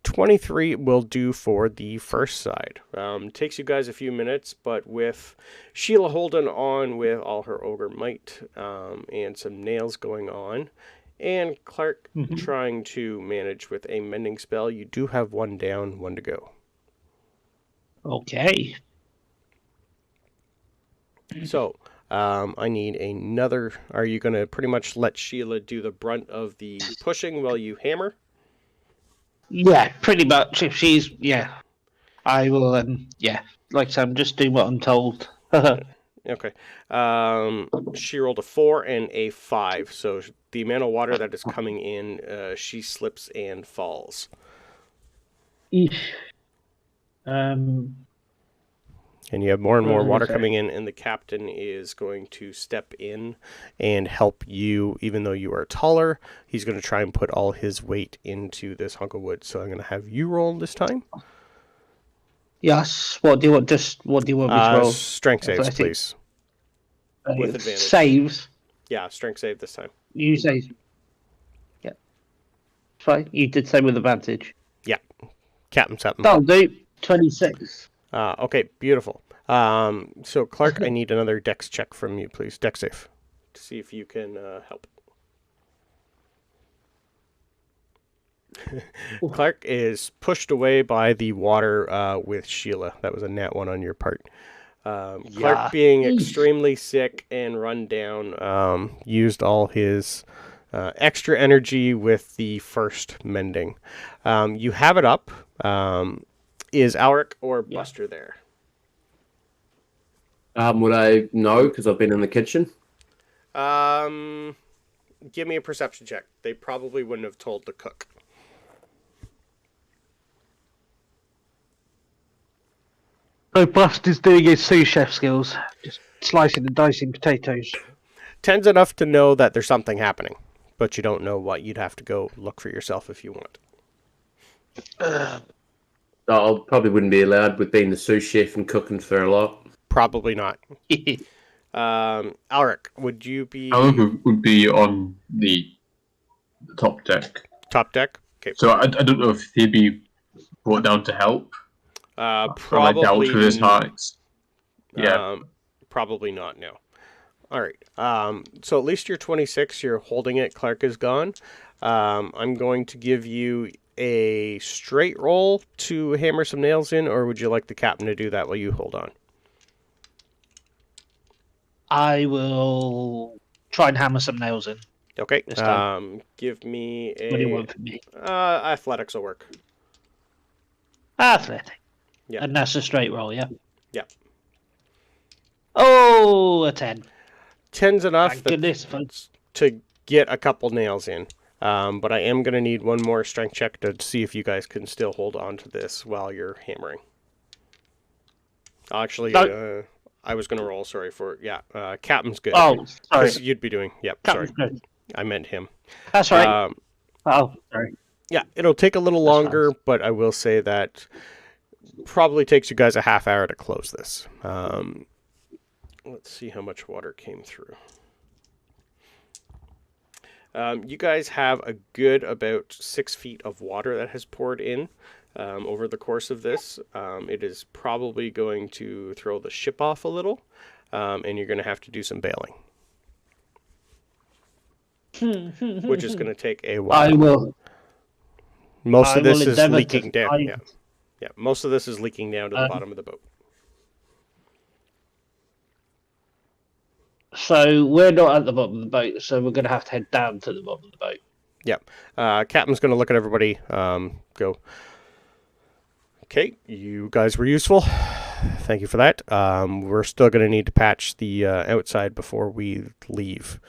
23 will do for the first side. Takes you guys a few minutes, but with Sheila holding on with all her ogre might and some nails going on, and Clark trying to manage with a mending spell, you do have one down, one to go. Okay. So, I need another... Are you going to pretty much let Sheila do the brunt of the pushing while you hammer? Yeah, pretty much. If she's... Yeah. I will, yeah. Like I said, I'm just doing what I'm told. Okay. She rolled a 4 and a 5, so the amount of water that is coming in, she slips and falls. Eesh. And you have more and more water coming in, and the captain is going to step in and help you, even though you are taller. He's going to try and put all his weight into this hunk of wood. So I'm going to have you roll this time. Yes. What do you want? What do you want me to roll? Strength saves, please. With advantage. Saves. Yeah, strength save this time. You say. Yeah. Fine. You did say with advantage. Yeah. Captain set them. That'll do. 26. Okay, beautiful. So Clark, I need another dex check from you, please. Dex save. To see if you can help. Clark is pushed away by the water with Sheila. That was a nat 1 on your part. Clark, being extremely sick and run down, used all his extra energy with the first mending. You have it up. Is Alric or Buster there? Would I know because I've been in the kitchen? Give me a perception check. They probably wouldn't have told the cook. So Buster's doing his sous chef skills, just slicing and dicing potatoes. 10's enough to know that there's something happening, but you don't know what. You'd have to go look for yourself if you want. I probably wouldn't be allowed with being the sous chef and cooking for a lot. Probably not. Alric, would you be... However, would be on the top deck. Top deck? Okay. So I don't know if he'd be brought down to help. Probably dealt with his hearts. Yeah. Probably not, no. All right. So at least you're 26. You're holding it. Clark is gone. I'm going to give you a straight roll to hammer some nails in, or would you like the captain to do that while you hold on? I will try and hammer some nails in. Okay. This time. Give me a... What do you want from me? Athletics will work. Athletic. Yeah. And that's a straight roll, yeah? Yeah. Oh, a 10. 10's enough Thank goodness, folks. to get a couple nails in. But I am going to need one more strength check to see if you guys can still hold on to this while you're hammering. Actually, I was going to roll, sorry, for... Yeah, Captain's good. Oh, sorry. You'd be doing... Yep, Captain's sorry. good. I meant him. That's right. Sorry. Yeah, it'll take a little longer, but I will say that probably takes you guys a half hour to close this. Let's see how much water came through. You guys have a good about 6 feet of water that has poured in over the course of this. It is probably going to throw the ship off a little, and you're going to have to do some bailing, which is going to take a while. I will. Most I of this will is endeavour leaking to down. find- Yeah, yeah. Most of this is leaking down to the bottom of the boat. So we're not at the bottom of the boat, so we're going to have to head down to the bottom of the boat. Yep. Captain's going to look at everybody. Go. Okay, you guys were useful. Thank you for that. We're still going to need to patch the outside before we leave.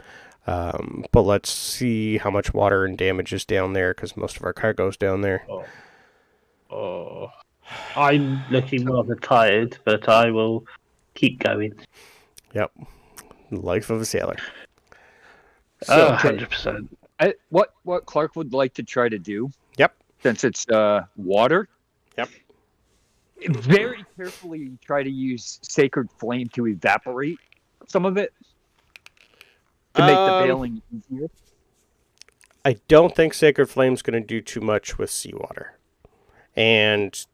But let's see how much water and damage is down there, because most of our cargo's down there. Oh, I'm looking rather tired, but I will keep going. Yep. Life of a sailor. So, 100%. what Clark would like to try to do? Yep. Since it's water. Yep. Very carefully try to use Sacred Flame to evaporate some of it to make the bailing easier. I don't think Sacred Flame's going to do too much with seawater. And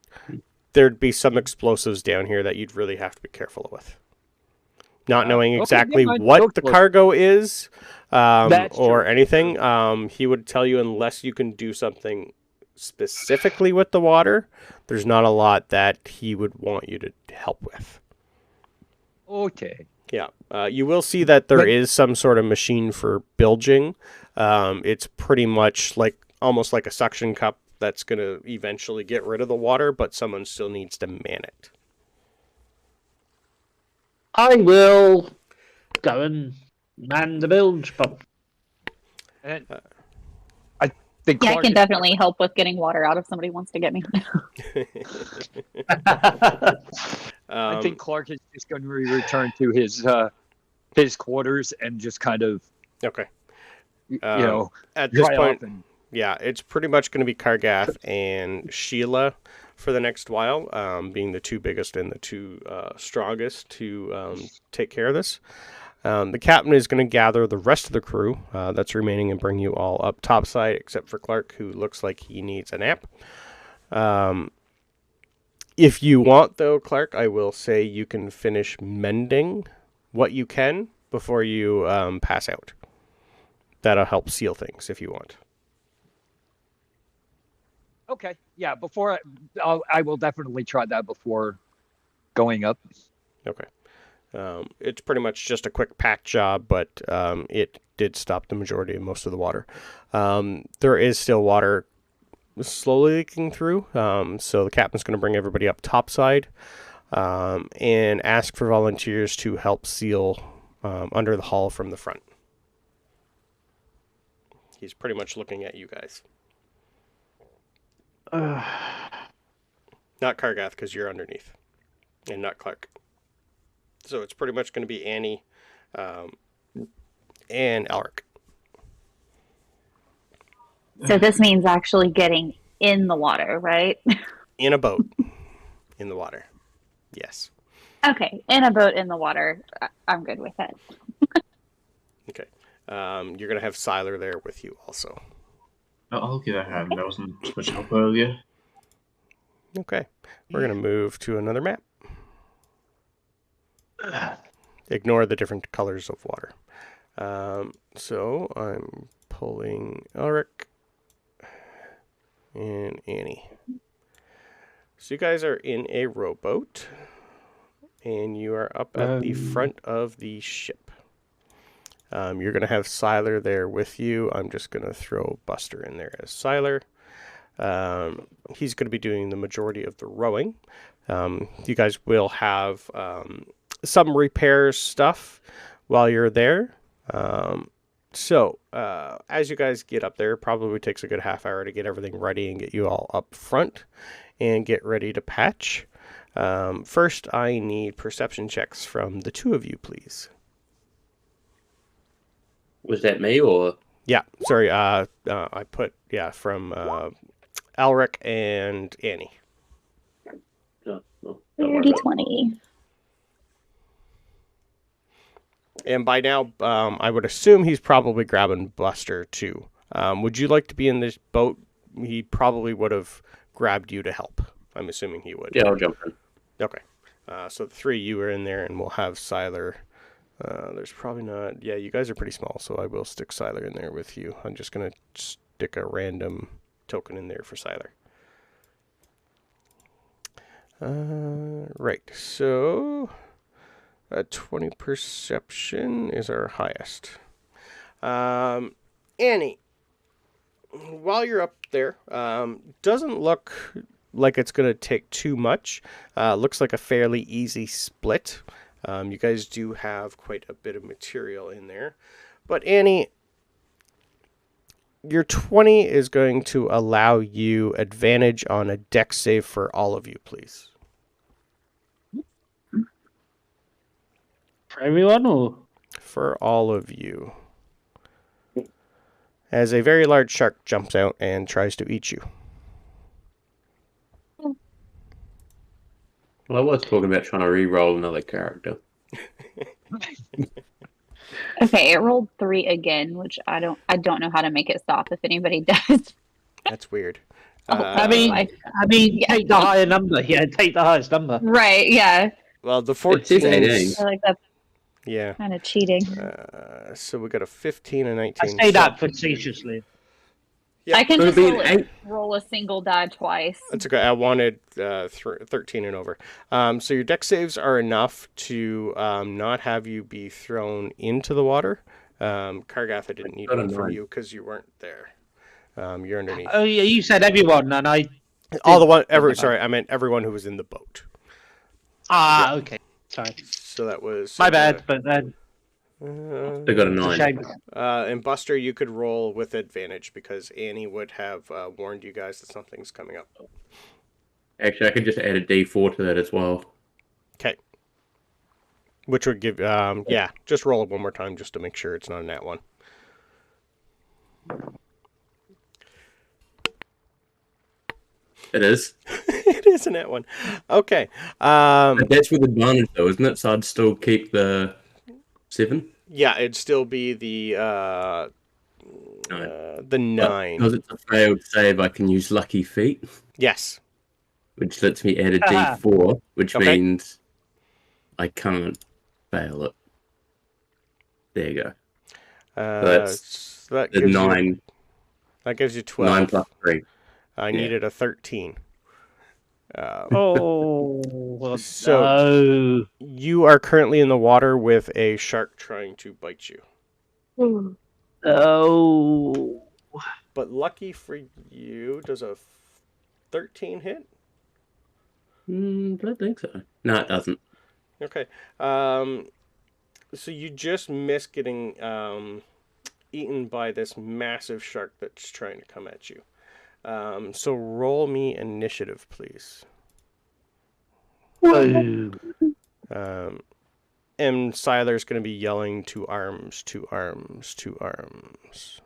there'd be some explosives down here that you'd really have to be careful with. Not knowing exactly what the cargo is or anything, he would tell you unless you can do something specifically with the water, there's not a lot that he would want you to help with. Okay. Yeah. You will see that there is some sort of machine for bilging. It's pretty much like almost like a suction cup that's going to eventually get rid of the water, but someone still needs to man it. I will go and man the bilge pump. And I think Yeah, I Clark can is- definitely help with getting water out if somebody wants to get me. I think Clark is just going to return to his quarters and just kind of Okay. at this point, yeah, it's pretty much going to be Kargath and Sheila for the next while, being the two biggest and the two strongest to take care of this. The captain is going to gather the rest of the crew that's remaining and bring you all up topside, except for Clark, who looks like he needs a nap. If you want, though, Clark, I will say you can finish mending what you can before you pass out. That'll help seal things if you want. Okay. Yeah. Before I will definitely try that before going up. Okay. It's pretty much just a quick pack job, but it did stop the majority of most of the water. There is still water slowly leaking through, so the captain's going to bring everybody up topside and ask for volunteers to help seal under the hull from the front. He's pretty much looking at you guys. Not Kargath, because you're underneath, and not Clark. So it's pretty much going to be Annie and Alric. So this means actually getting in the water, right? In a boat. In the water. Yes. Okay, in a boat in the water. I'm good with it. Okay. You're going to have Siler there with you also. I'll give a hand. That wasn't much help earlier. Okay. We're going to move to another map. Ignore the different colors of water. So I'm pulling Elric and Annie. So you guys are in a rowboat, and you are up at the front of the ship. You're going to have Siler there with you. I'm just going to throw Buster in there as Siler. He's going to be doing the majority of the rowing. You guys will have some repair stuff while you're there. So as you guys get up there, probably takes a good half hour to get everything ready and get you all up front and get ready to patch. First, I need perception checks from the two of you, please. Was that me or? Yeah, sorry. I put, from Alric and Annie. No, 30-20. And by now, I would assume he's probably grabbing Buster too. Would you like to be in this boat? He probably would have grabbed you to help. I'm assuming he would. Yeah, I'll jump in. Okay. So the three of you are in there, and we'll have Siler. There's probably not... Yeah, you guys are pretty small, so I will stick Siler in there with you. I'm just going to stick a random token in there for Siler. Right, so... 20 perception is our highest. Annie, while you're up there, doesn't look like it's going to take too much. Looks like a fairly easy split. You guys do have quite a bit of material in there. But Annie, your 20 is going to allow you advantage on a dex save for all of you, please. For everyone, or? For all of you. As a very large shark jumps out and tries to eat you. Well, I was talking about trying to re-roll another character. Okay, it rolled 3 again, which I don't know how to make it stop if anybody does. That's weird. I mean, yeah. take the higher number. Yeah, take the highest number. Right, yeah. Well, the It says 14. 18. I like that's Yeah. kind of cheating. So we got a 15 and I 19. say that facetiously. Yeah. I can Could it just be an 8? roll a single die twice. That's okay. I wanted 13 and over. So your dex saves are enough to not have you be thrown into the water. Kargath, I didn't need one from you because you weren't there. You're underneath. Oh yeah, you said everyone, and I. Sorry, I meant everyone who was in the boat. Ah, okay. Sorry, So that was my bad. But then They got a it's a 9. shame. And Buster, you could roll with advantage because Annie would have warned you guys that something's coming up. Actually, I could just add a D4 to that as well. Okay. Which would give, just roll it one more time just to make sure it's not a nat one. It is. It is a nat one. Okay. But that's with advantage, though, isn't it? So I'd still keep the 7. Yeah, it'd still be the 9. Because it's a failed save, I can use Lucky Feet, Yes. which lets me add a D4, which Okay. means I can't fail it. There you go. So that The gives 9. You, that gives you 12. 9 plus 3. I needed a 13. Oh, well, So- no. You are currently in the water with a shark trying to bite you. Oh. But lucky for you, does a 13 hit? I don't think so. No, it doesn't. Okay. So you just miss getting eaten by this massive shark that's trying to come at you. So roll me initiative, please. Oh. And Siler's going to be yelling to arms, to arms, to arms.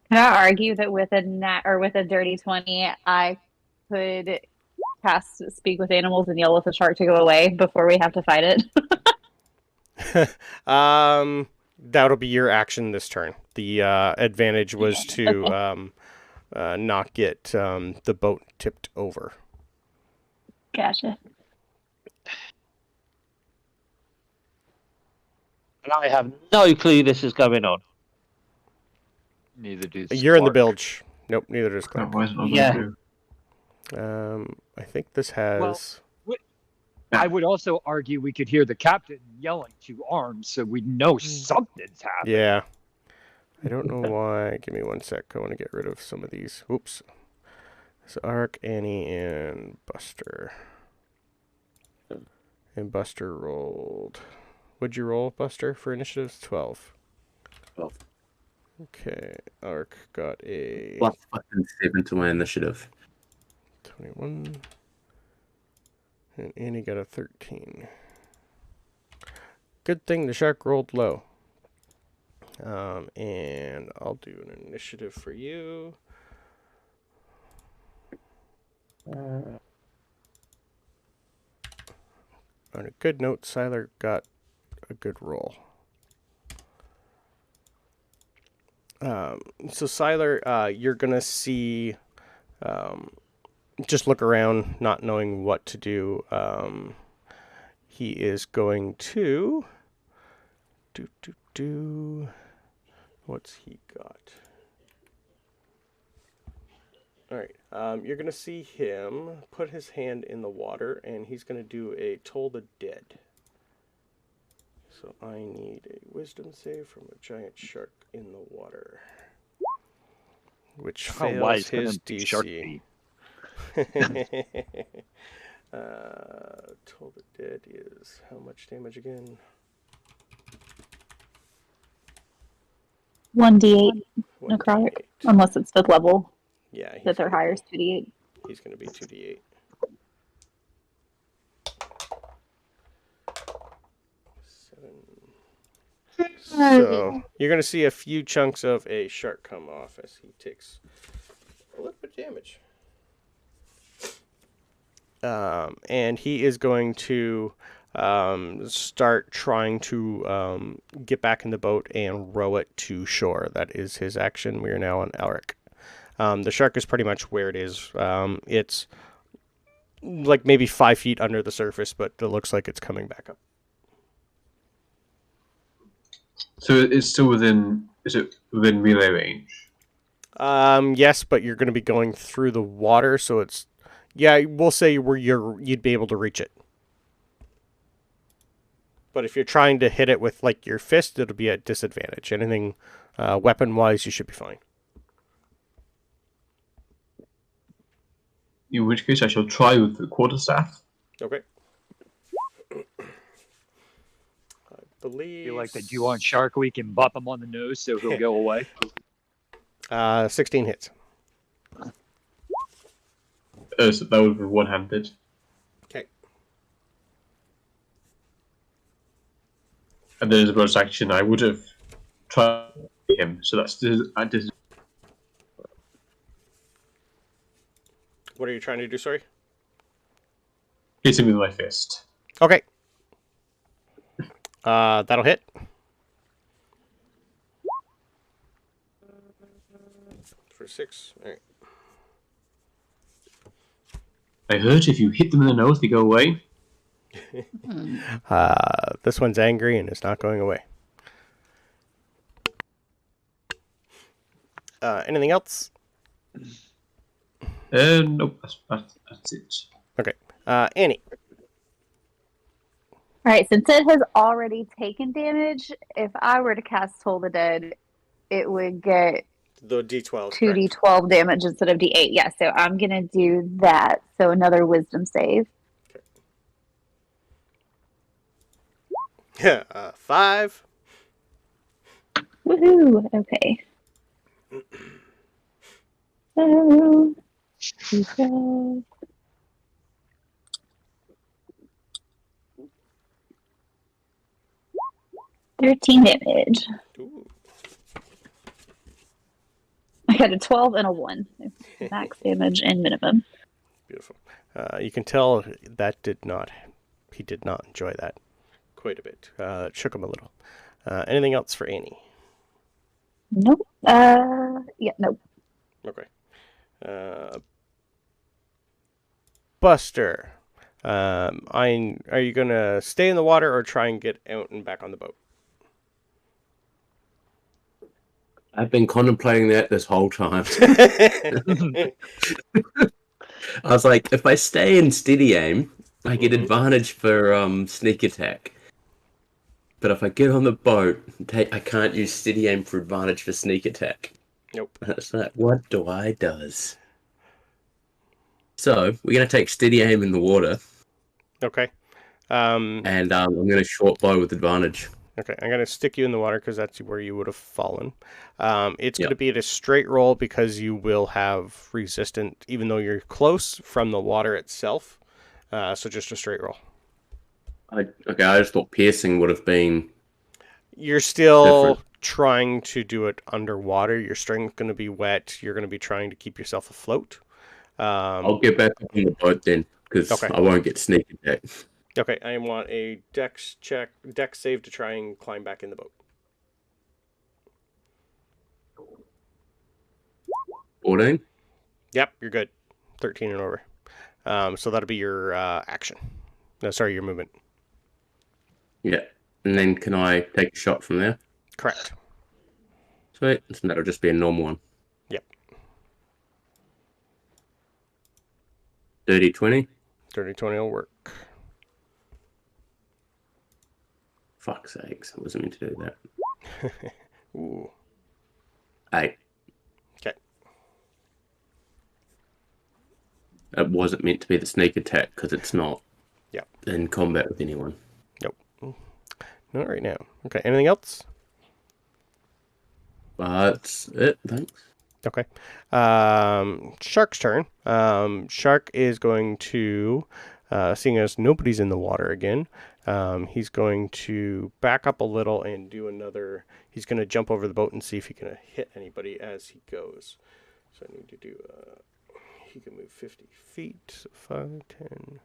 Can I argue that with a dirty 20, I could cast Speak with Animals and yell at the shark to go away before we have to fight it? That'll be your action this turn. The advantage was to not get the boat tipped over. Gotcha. And I have no clue this is going on. Neither do You're in the Spark. bilge. Nope, neither does That Clark. wasn't Yeah. I think this has... I would also argue we could hear the captain yelling to arms, so we know something's happening. Yeah. I don't know why. Give me one sec. I want to get rid of some of these. Oops. So Ark, Annie, and Buster. And Buster rolled... What'd you roll, Buster, for initiative? 12. 12. Okay. Ark got a... Plus fucking 7 to my initiative. 21. And Annie got a 13. Good thing the shark rolled low. And I'll do an initiative for you. on a good note, Siler got a good roll. So Siler, you're gonna see, just look around, not knowing what to do. He is going to what's he got? All right. You're gonna see him put his hand in the water, and he's gonna do a Toll the Dead. So I need a wisdom save from a giant shark in the water, which fails his DC. Toll the Dead is how much damage again? 1d8 necrotic, 1d8. unless it's 5th level. Yeah, That they're higher is 2d8. He's going to be 2d8. So you're going to see a few chunks of a shark come off as he takes a little bit of damage. And he is going to start trying to get back in the boat and row it to shore. That is his action. We are now on Alric. The shark is pretty much where it is. It's like maybe 5 feet under the surface, but it looks like it's coming back up. So it's still within. Is it within melee range? Yes, but you're going to be going through the water, so it's. Yeah, we'll say where you'd be able to reach it. But if you're trying to hit it with like your fist, it'll be at disadvantage. Anything weapon-wise, you should be fine. In which case, I shall try with the quarterstaff. Okay. I believe. Feel like the Juon shark, we can bop him on the nose so he'll go away. 16 hits. So that would be one-handed. Okay. And then as a bonus action, I would have tried him. So that's What are you trying to do, sorry? hit him with my fist. Okay. That'll hit. For 6. All right. I heard if you hit them in the nose, they go away. This one's angry and it's not going away. Anything else? Nope, that's it. Okay. Annie. All right, since it has already taken damage, if I were to cast Toll the Dead, it would get The D12. 2d12 damage instead of d8. Yeah, so I'm going to do that. So another wisdom save. Okay. 5. Woohoo! Okay. So, 12. $13 damage. Ooh. I got a 12 and a 1. Max damage and minimum. Beautiful. You can tell that he did not enjoy that quite a bit. It shook him a little. Anything else for Annie? Nope. Yeah, nope. Okay. Buster, are you going to stay in the water or try and get out and back on the boat? I've been contemplating that this whole time. I was like, if I stay in steady aim, I get advantage for sneak attack. But if I get on the boat, I can't use steady aim for advantage for sneak attack. Nope. That's like, what do I does? So we're gonna take steady aim in the water. Okay. And I'm gonna short bow with advantage. Okay, I'm going to stick you in the water because that's where you would have fallen. It's going to be at a straight roll because you will have resistant, even though you're close from the water itself. So just a straight roll. I just thought piercing would have been... You're still different. Trying to do it underwater. Your string's going to be wet. You're going to be trying to keep yourself afloat. I'll get back up on the boat then, because Okay. I won't get sneak attack. Okay, I want a dex save to try and climb back in the boat. 14. Yep, you're good. 13 and over. So that'll be your action. No, sorry, your movement. Yeah. And then can I take a shot from there? Correct. Sweet. So that'll just be a normal one. Yep. Dirty 20. Dirty 20 will work. Fuck's sakes. I wasn't meant to do that. Ooh. 8. Okay. It wasn't meant to be the sneak attack because it's not Yep. in combat with anyone. Nope. Not right now. Okay, anything else? That's it, thanks. Okay. Shark's turn. Shark is going to, seeing as nobody's in the water again, he's going to back up a little and do another. He's going to jump over the boat and see if he can hit anybody as he goes. So I need to do, he can move 50 feet, so 5, 10.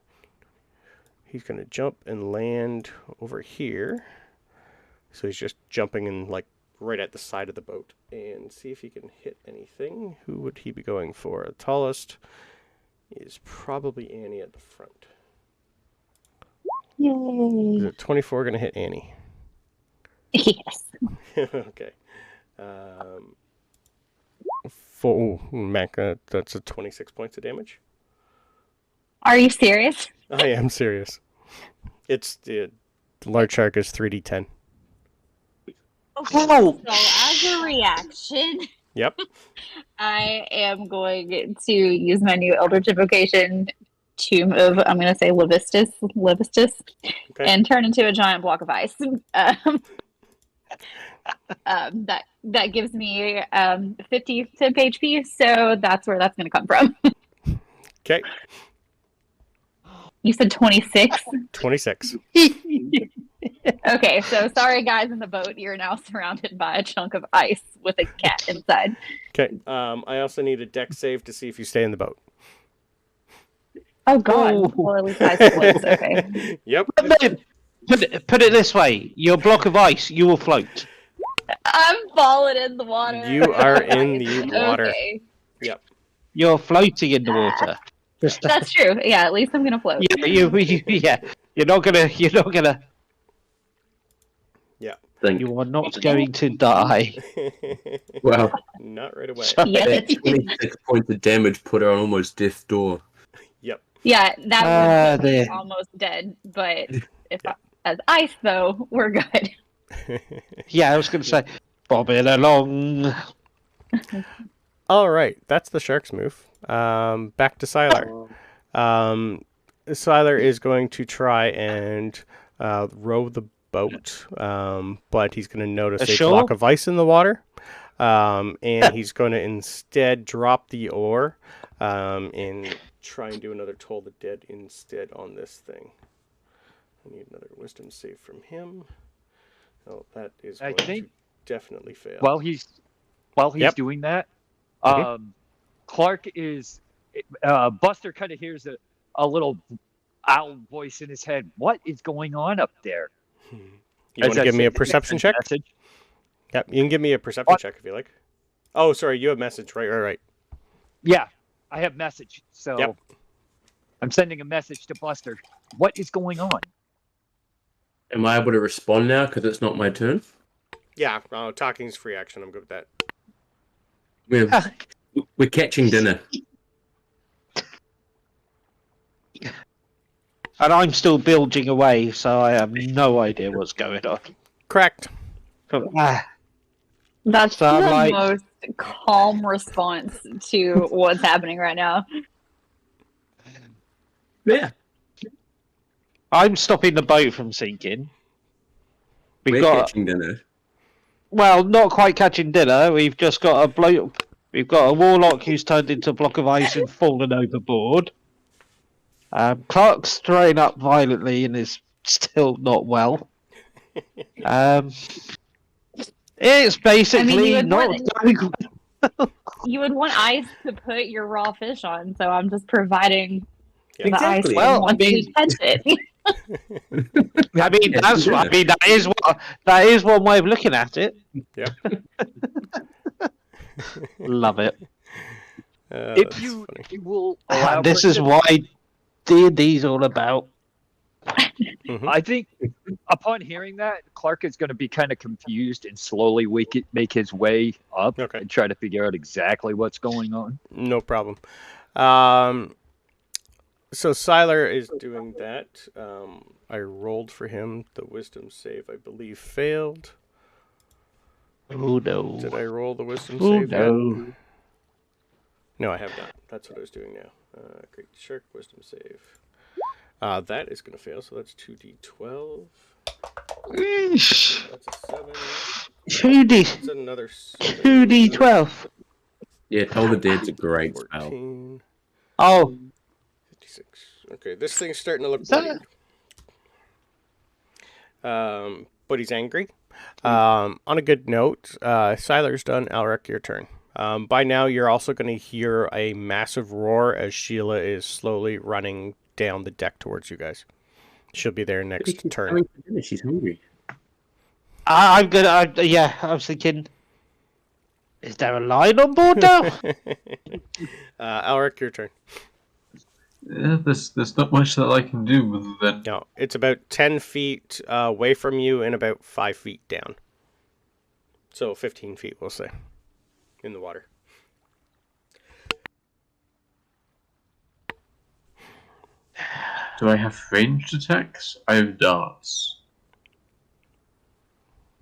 He's going to jump and land over here. So he's just jumping in like right at the side of the boat and see if he can hit anything. Who would he be going for? The tallest is probably Annie at the front. Yay. Is it 24 going to hit Annie? Yes. Okay. Mac, that's a 26 points of damage. Are you serious? I am serious. It's the large shark is 3d10. Okay, so as a reaction, Yep. I am going to use my new Eldritch Invocation Tomb of, I'm going to say Levistus, Okay. and turn into a giant block of ice. That gives me 50 temp HP, so that's where that's going to come from. Okay. You said 26? 26. Okay, so sorry guys in the boat, you're now surrounded by a chunk of ice with a cat inside. Okay. I also need a dex save to see if you stay in the boat. Oh god, Oh. well at least ice floats, okay. Yep. Put it this way: you're a block of ice, you will float. I'm falling in the water. You are in the water. Okay. Yep. You're floating in the water. Just, That's true. Yeah, at least I'm gonna float. yeah, yeah. You're not gonna. Think. You are not going to die. Well, Not right away. Yeah, that 26 points of damage put her on almost death's door. Yep. yeah, that was there. almost dead. But as ice though, we're good. Yeah, I was going to say, bobbing along. All right. That's the shark's move. Back to Sylar. Sylar is going to try and row the boat, but he's going to notice a Ashore? block of ice in the water, and he's going to instead drop the oar and try and do another Toll the Dead instead on this thing. I need another wisdom save from him. Oh, that is I going think- to definitely fail. While he's Yep. doing that, Mhm. Clark is Buster kind of hears a little owl voice in his head. What is going on up there? You want to give me a perception check? Message. Yep, you can give me a perception check if you like. Oh, sorry, you have message. Right. Yeah, I have message. So Yep. I'm sending a message to Buster. What is going on? Am I able to respond now because it's not my turn? Yeah, talking's free action. I'm good with that. We're catching dinner. And I'm still bilging away, so I have no idea what's going on. Correct. That's So I'm the like- most calm response to what's happening right now. Yeah. I'm stopping the boat from sinking. We're catching dinner. Well, not quite catching dinner. We've just got We've got a warlock who's turned into a block of ice and fallen overboard. Clark's throwing up violently and is still not well. It's basically would not want- going well. You would want ice to put your raw fish on, so I'm just providing Yeah. the ice Exactly. Well, once I mean- we catch it. I mean, that is one way of looking at it. Yep. Love it. If you will allow This is Christian, why D&D's all about. I think upon hearing that, Clark is going to be kind of confused and slowly make his way up and try to figure out exactly what's going on. No problem. So Siler is doing that. I rolled for him. The wisdom save, I believe, failed. Oh no. Did I roll the wisdom Oh save? no. No, I have not. That's what I was doing now. Great Shark, wisdom save. That is going to fail, so that's 2d12. Eesh. That's a 7. 2D. That's another 7. 2D12. Yeah, Toll the Dead's a great spell. 14. Oh. 56. Okay, this thing's starting to look bloody. But he's angry. On a good note, Siler's done. Alric, your turn. By now, you're also going to hear a massive roar as Sheila is slowly running down the deck towards you guys. She'll be there next turn. She's hungry. I'm gonna. I was thinking. Is there a line on board now? Alric, your turn. Yeah, there's not much that I can do other than No, it's about 10 feet away from you and about 5 feet down. So 15 feet, we'll say, in the water. Do I have ranged attacks? I have darts.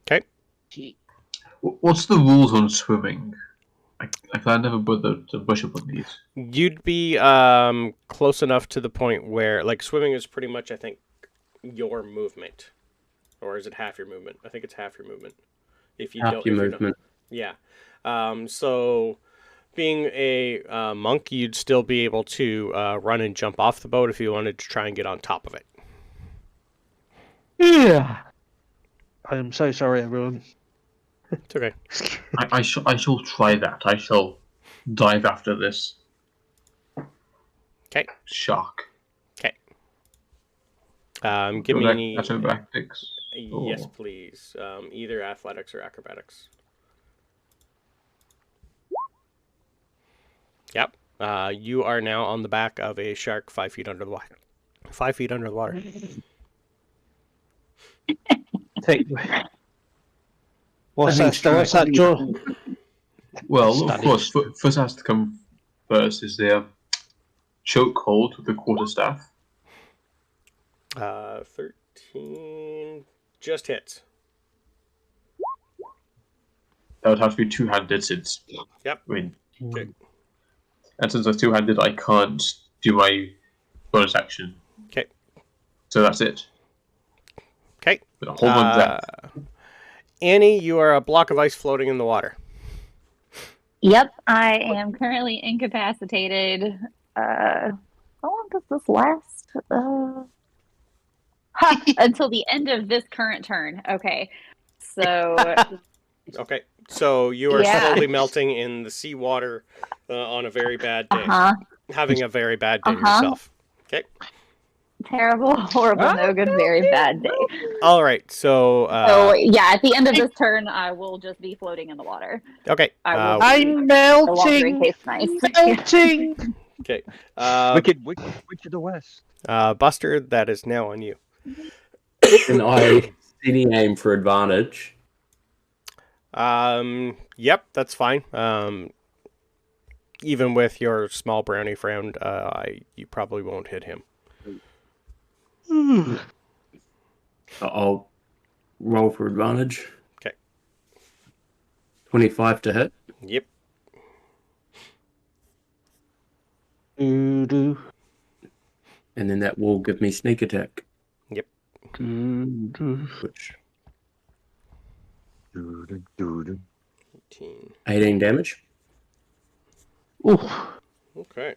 Okay. What's the rules on swimming? I never bothered to brush up on these. You'd be close enough to the point where, like, swimming is pretty much, I think, your movement. Or is it half your movement? I think it's half your movement. If you Half don't, your if you movement. don't. Yeah. So, being a monk, you'd still be able to run and jump off the boat if you wanted to try and get on top of it. Yeah. I am so sorry, everyone. It's okay. I shall try that. I shall dive after this. Okay. Shark. Okay. Give me any... Acrobatics. Yes, please. Either athletics or acrobatics. Yep. You are now on the back of a shark 5 feet under the water. 5 feet under the water. Take. What's that, Joe? Well, of course, first has to come first is the choke hold with the quarterstaff. 13 just hits. That would have to be two-handed since. Yep. I mean, Okay. and since I'm two-handed, I can't do my bonus action. Okay. So that's it. Okay. But hold on there. Annie, you are a block of ice floating in the water. Yep, I am currently incapacitated. How long does this last? Until the end of this current turn. Okay, so Okay. So you are Yeah. slowly melting in the seawater on a very bad day. Having a very bad day yourself. Okay. terrible, horrible, no good, very bad day. All right. So. So yeah, at the end of this turn, I will just be floating in the water. Okay. I will I'm no longer melting. encased in ice. Melting. Okay. Wicked to the west. Buster, that is now on you. And I steady aim for advantage. Yep, that's fine. Even with your small brownie friend, you probably won't hit him. I'll roll for advantage. Okay. 25 to hit. Yep. Doo-doo. And then that will give me sneak attack. Yep. Doo-doo. Which 18. 18 damage. Ooh. Okay.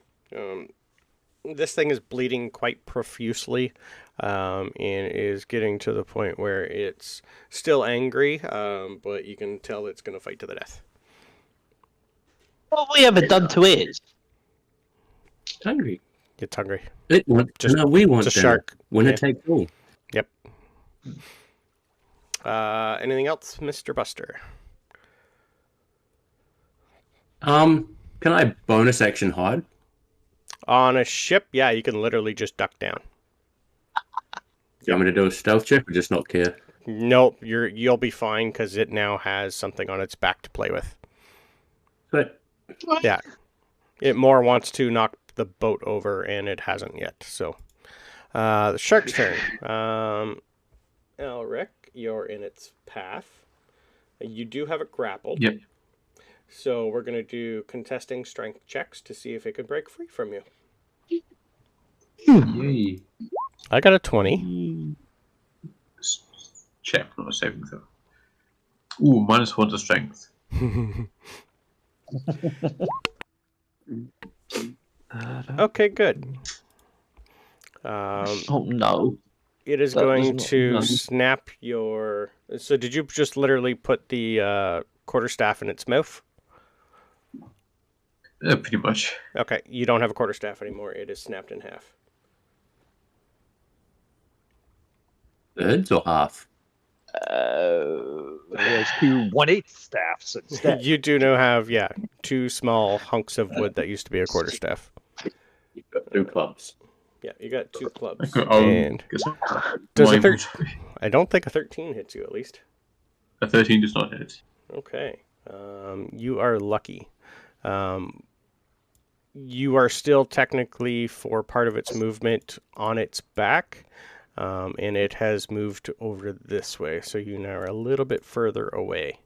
This thing is bleeding quite profusely, and is getting to the point where it's still angry, but you can tell it's going to fight to the death. What have we ever done to it? Hungry. It's hungry. We want just dinner. shark. Winner Yeah. take all. Yep. Anything else, Mr. Buster? Can I bonus action hide? On a ship, yeah, you can literally just duck down. Do you want me to do a stealth check or just not care? Nope, you'll be fine because it now has something on its back to play with. But Yeah. It more wants to knock the boat over, and it hasn't yet. So, the shark's turn. Elric, you're in its path. You do have it grappled. Yep. So we're going to do contesting strength checks to see if it can break free from you. Yay. I got a 20. Check, not a saving throw. Ooh, -1 to strength. Okay, good. Oh no. It is That going was not to nice. snap your... So did you just literally put the quarterstaff in its mouth? Pretty much. Okay, you don't have a quarterstaff anymore. It is snapped in half. thirds or half? He has 2 1/8 staffs instead. You do now have, 2 small hunks of wood that used to be a quarterstaff. You've got 2 clubs. Yeah, you got 2 clubs. And Does I don't think a 13 hits you, at least. a 13 does not hit. Okay. You are lucky. You are still technically, for part of its movement, on its back. And it has moved over this way, so you now are a little bit further away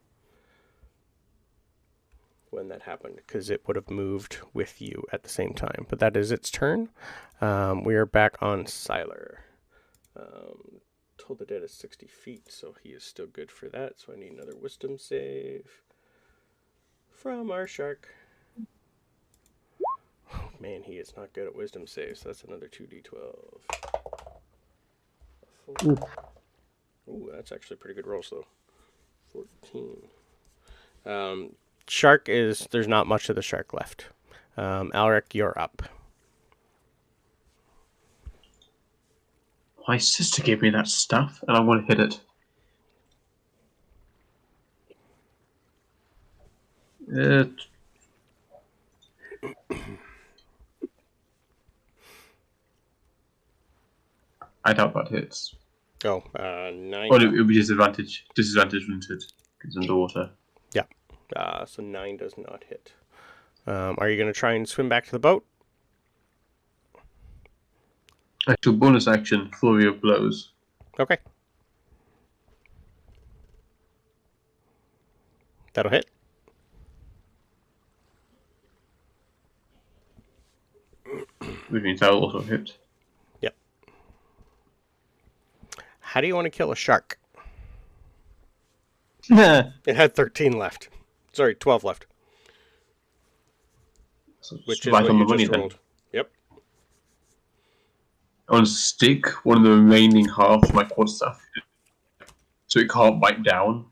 when that happened, because it would have moved with you at the same time. But that is its turn. We are back on Siler. Told the dead is 60 feet, so he is still good for that. So I need another wisdom save from our shark. Oh, man, he is not good at wisdom saves. So that's another 2d12. Ooh, that's actually pretty good rolls, though. 14. Shark is... There's not much of the shark left. Alric, you're up. My sister gave me that stuff, and I want to hit it. I doubt that hits. Oh, 9. Or it would be disadvantage when it's underwater. Yeah. So 9 does not hit. Are you going to try and swim back to the boat? Actual bonus action, flurry of blows. Okay. That'll hit. Which means that will also hit. Yep. How do you want to kill a shark? It had 13 left. Sorry, 12 left. So Which is right what on you the money just then. rolled. Yep. I want to stick one of the remaining half of my quarterstaff so it can't bite down.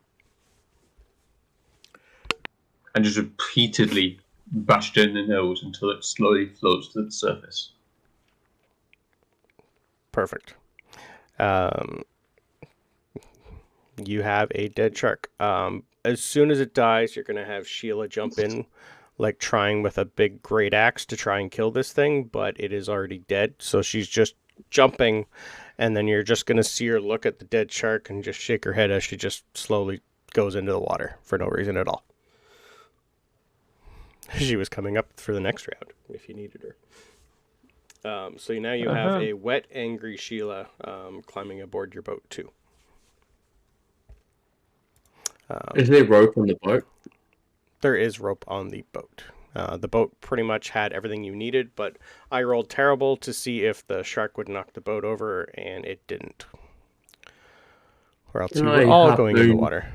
And just repeatedly bash it in the nose until it slowly floats to the surface. Perfect. You have a dead shark. As soon as it dies, you're going to have Sheila jump in, like trying with a big great axe to try and kill this thing, but it is already dead. So she's just jumping, and then you're just going to see her look at the dead shark and just shake her head as she just slowly goes into the water for no reason at all. She was coming up for the next round if you needed her. So now you have a wet, angry Sheila climbing aboard your boat too. Is there rope on the boat? There is rope on the boat. The boat pretty much had everything you needed, but I rolled terrible to see if the shark would knock the boat over, and it didn't. Or else you were all going in the water.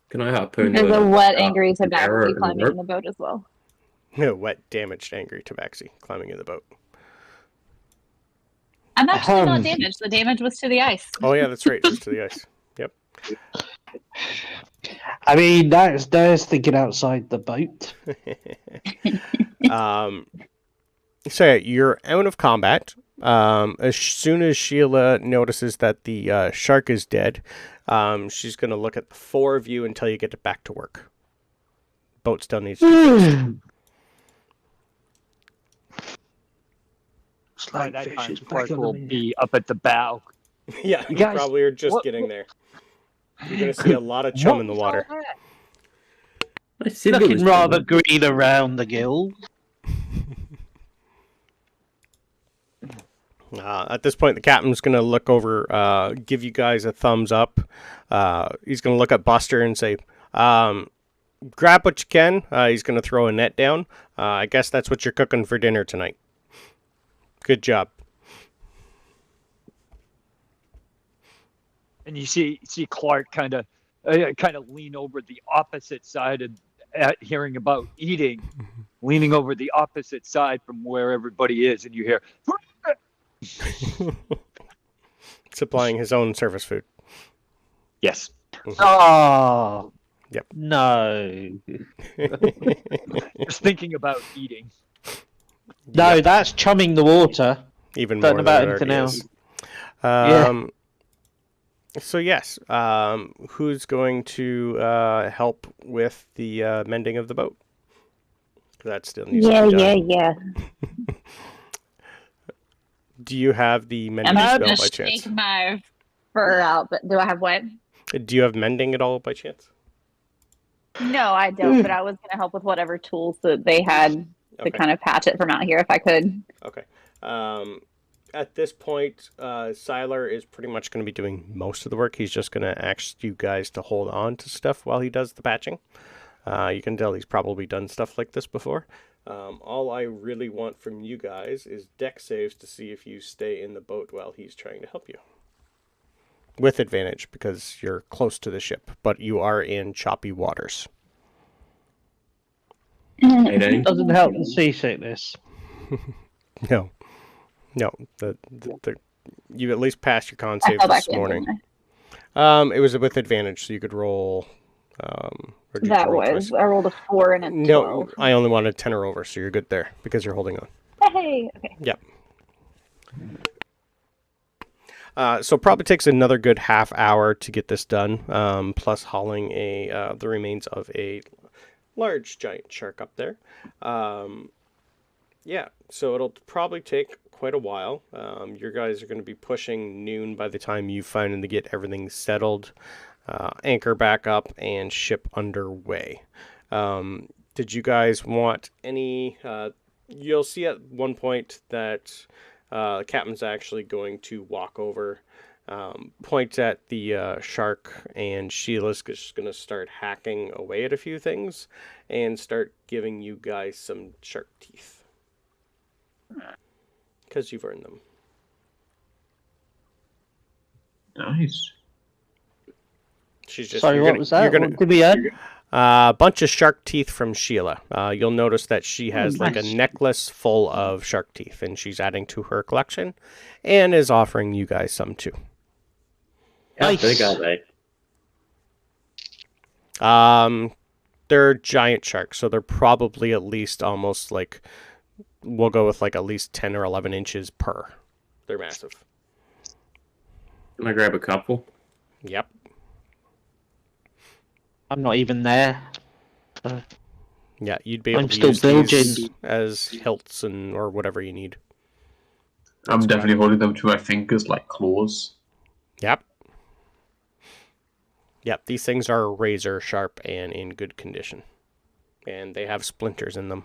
Can I harpoon There's a wet, angry arrow tabaxi in the climbing rope? in the boat as well. Wet, damaged, angry tabaxi climbing in the boat. I'm actually not damaged. The damage was to the ice. Oh yeah, that's right. Just to the ice. Yep. I mean, there's thinking outside the boat. So yeah, you're out of combat. As soon as Sheila notices that the shark is dead, she's going to look at the four of you until you get back to work. Boat still needs to be fixed. By that time, Clark will be up at the bow. Yeah, you guys, probably are just getting there. You're going to see a lot of chum in the water. I said there Looking was rather trouble. green around the gill. At this point, the captain's going to look over, give you guys a thumbs up. He's going to look at Buster and say, grab what you can. He's going to throw a net down. I guess that's what you're cooking for dinner tonight. Good job. And you see Clark kind of lean over the opposite side of hearing about eating, leaning over the opposite side from where everybody is, and you hear Supplying his own service food. yes. Oh, Yep. No. Just thinking about eating. No, Yep. that's chumming the water. Even Don't more know about than it anything already else. is. Yeah. So yes, who's going to help with the mending of the boat? That still needs to be done. Yeah. Do you have the mending I'm spell gonna by chance? shake my fur out, but do I have what? Do you have mending at all by chance? No, I don't, but I was gonna help with whatever tools that they had to kind of patch it from out here if I could. Okay. At this point, Siler is pretty much going to be doing most of the work. He's just going to ask you guys to hold on to stuff while he does the patching. You can tell he's probably done stuff like this before. All I really want from you guys is deck saves to see if you stay in the boat while he's trying to help you. With advantage, because you're close to the ship, but you are in choppy waters. Doesn't help the seasickness. No. You at least passed your con saves this morning. It was with advantage, so you could roll. That was. I rolled a 4 and a 12. No, I only wanted 10 or over, so you're good there because you're holding on. Hey, okay. Yep. So probably takes another good half hour to get this done, plus hauling the remains of a large giant shark up there. Yeah, so it'll probably take quite a while. You guys are going to be pushing noon by the time you finally get everything settled, anchor back up, and ship underway. Did you guys want any... you'll see at one point that the captain's actually going to walk over, point at the shark, and Sheila's just going to start hacking away at a few things and start giving you guys some shark teeth. Because you've earned them. Nice. She's just. Sorry, what was that? You're gonna, What did we earn? a bunch of shark teeth from Sheila. You'll notice that she has like a nice. necklace full of shark teeth, and she's adding to her collection, and is offering you guys some too. How Nice. big are they? They're giant sharks, so they're probably at least almost like. We'll go with like at least 10 or 11 inches per. They're massive. Can I grab a couple? Yep. I'm not even there. Yeah, you'd be able I'm to still use these building. as hilts or whatever you need. I'm definitely holding them to my fingers like claws. Yep. Yep, these things are razor sharp and in good condition. And they have splinters in them.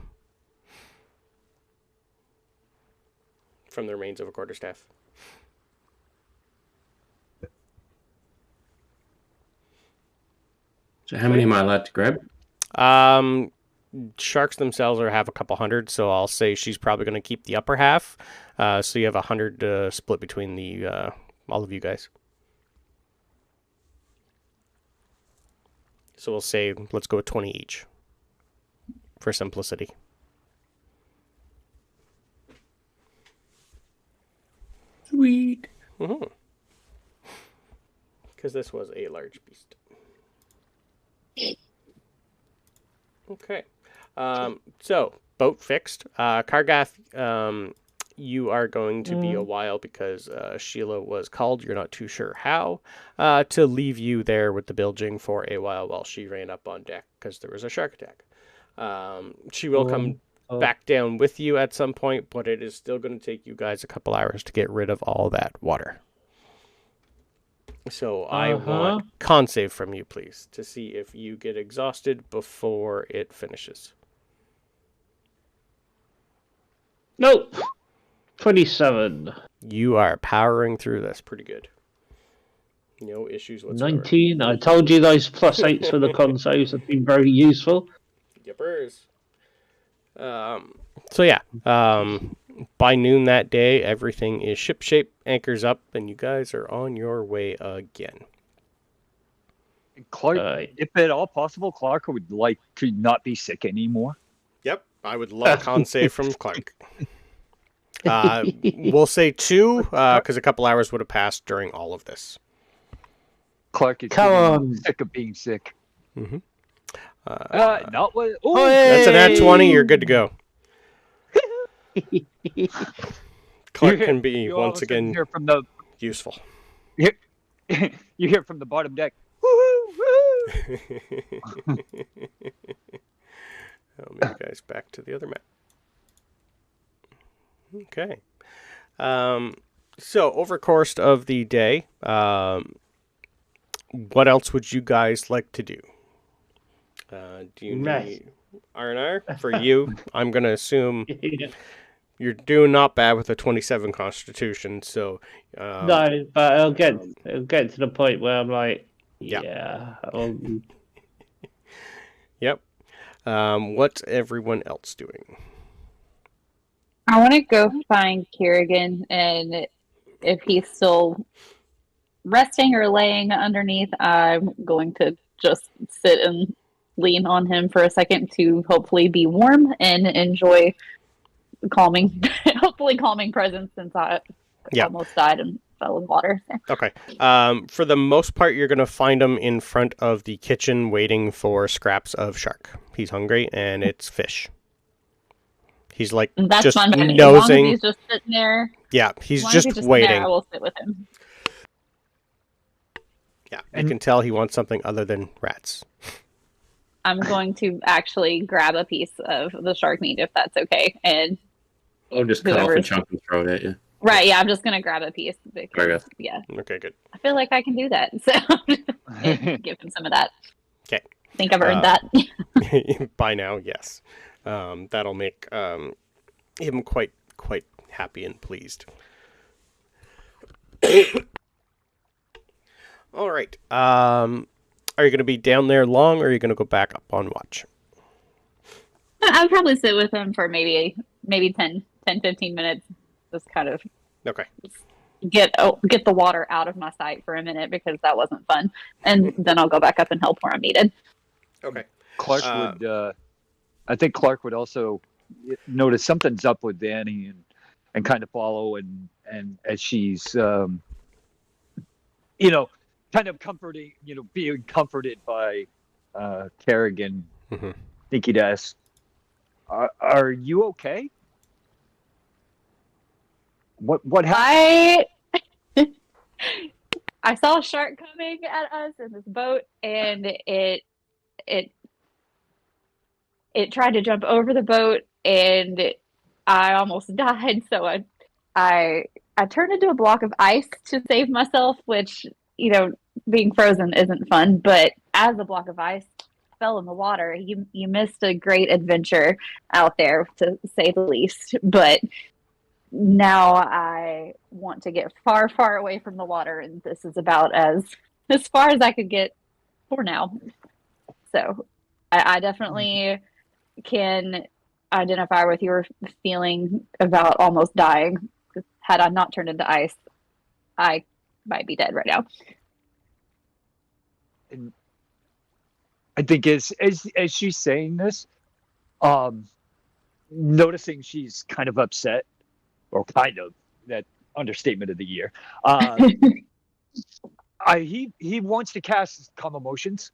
From the remains of a quarterstaff. So how many am I allowed to grab? Sharks themselves have a couple hundred, so I'll say she's probably going to keep the upper half. So you have 100 split between the all of you guys. So we'll say let's go with 20 each for simplicity. Sweet. Because this was a large beast. Okay. So boat fixed. Kargath, you are going to be a while because Sheila was called. You're not too sure how to leave you there with the bilging for a while she ran up on deck because there was a shark attack. She will come back down with you at some point, but it is still going to take you guys a couple hours to get rid of all that water. So I want con save from you, please, to see if you get exhausted before it finishes. Nope. 27. You are powering through this pretty good. No issues whatsoever. 19. I told you those +8s for the con saves have been very useful. Yippers. So yeah, by noon that day, everything is shipshape, anchors up, and you guys are on your way again. Clark, if at all possible, Clark would like to not be sick anymore. Yep, I would love a con save from Clark. We'll say 2, because a couple hours would have passed during all of this. Clark is sick of being sick. Mm-hmm. Not what. Oh, that's an at 20. You're good to go. Clark can be once again hear from the, useful. You hear from the bottom deck. I'll move you guys back to the other map. Okay. So over the course of the day, what else would you guys like to do? Do you need R&R? For you, I'm going to assume you're doing not bad with a 27 constitution, so... no, but it'll get to the point where I'm like, yeah. Yep. What's everyone else doing? I want to go find Kerrigan, and if he's still resting or laying underneath, I'm going to just sit and lean on him for a second to hopefully be warm and enjoy hopefully calming presence since I almost died and fell in water. Okay. For the most part, you're going to find him in front of the kitchen waiting for scraps of shark. He's hungry, and it's fish. He's like that's just fun, nosing. As long as he's just sitting there. Yeah, he's just waiting. There, I will sit with him. Yeah, you can tell he wants something other than rats. I'm going to actually grab a piece of the shark meat if that's okay, and I'll just cut off a chunk and throw it at you. Right? Yeah, I'm just gonna grab a piece because yeah. Okay, good. I feel like I can do that, so give him some of that. Okay. Think I've earned that. By now, yes. That'll make him quite happy and pleased. All right. Are you going to be down there long, or are you going to go back up on watch? I'll probably sit with him for maybe 10, 15 minutes. Just kind of get the water out of my sight for a minute because that wasn't fun, and then I'll go back up and help where I'm needed. Okay. Clark would. I think Clark would also notice something's up with Danny and kind of follow and as she's kind of comforting, being comforted by Kerrigan. Mm-hmm. I think he'd ask, "Are you okay? What happened?" I saw a shark coming at us in this boat, and it tried to jump over the boat, and I almost died. So I turned into a block of ice to save myself, which, being frozen isn't fun. But as a block of ice fell in the water, you missed a great adventure out there, to say the least. But now I want to get far, far away from the water, and this is about as far as I could get for now. So I definitely can identify with your feeling about almost dying. Had I not turned into ice, I might be dead right now. And I think as she's saying this, noticing she's kind of upset, or kind of, that understatement of the year. He wants to cast calm emotions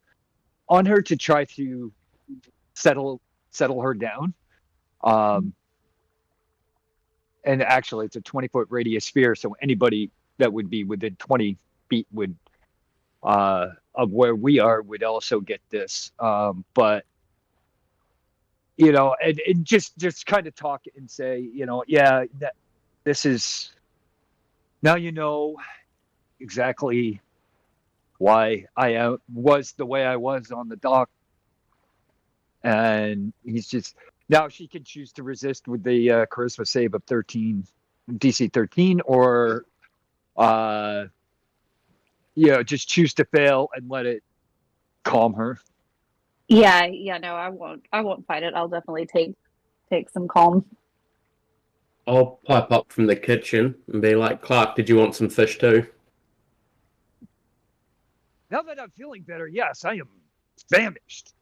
on her to try to settle her down. And actually, it's a 20-foot radius sphere, so anybody that would be within 20 feet would of where we are would also get this. But and just kind of talk and say, yeah, this is now exactly why I was the way I was on the dock, and he's just now she can choose to resist with the charisma save of 13, DC 13, or just choose to fail and let it calm her. Yeah, no, I won't fight it. I'll definitely take some calm. I'll pipe up from the kitchen and be like, Clark, did you want some fish too? Now that I'm feeling better, yes, I am famished.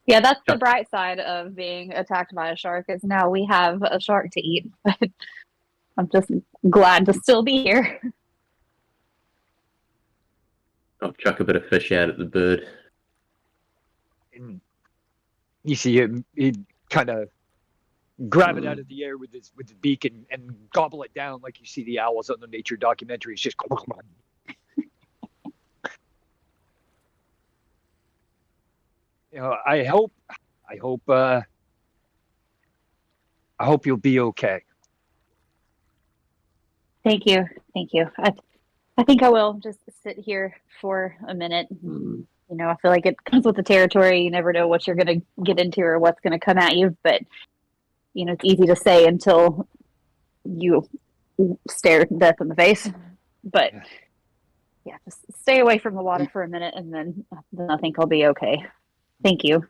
Yeah, that's the bright side of being attacked by a shark, is now we have a shark to eat. But I'm just glad to still be here. I'll chuck a bit of fish out at the bird. And you see him, he'd kind of grab it out of the air with his beak and gobble it down like you see the owls on the nature documentaries. Just I hope you'll be okay. Thank you. I think I will just sit here for a minute. I feel like it comes with the territory. You never know what you're going to get into or what's going to come at you. But, it's easy to say until you stare death in the face. But, yeah, just stay away from the water for a minute, and then I think I'll be okay. Thank you.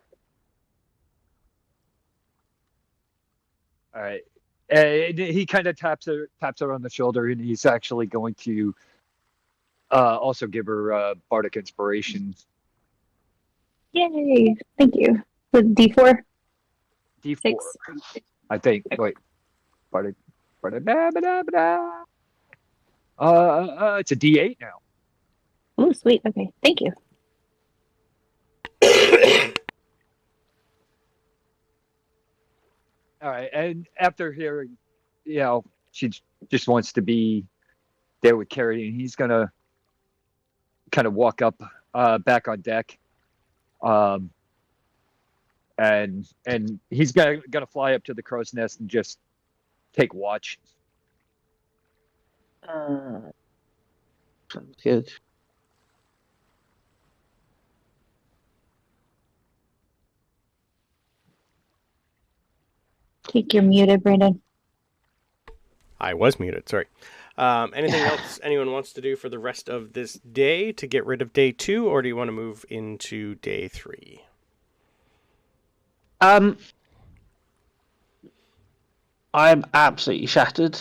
All right. He kind of taps her on the shoulder, and he's actually going to also give her bardic inspiration. Yay! Thank you. With D4. D4. 6. I think. Wait. Bardic. It's a D8 now. Oh, sweet. Okay. Thank you. All right. And after hearing, she just wants to be there with Carrie, and he's going to kind of walk up back on deck. And he's gonna fly up to the crow's nest and just take watch. Sounds good. I think you're muted, Brandon. I was muted, sorry. Anything else anyone wants to do for the rest of this day to get rid of day 2, or do you want to move into day 3? I'm absolutely shattered.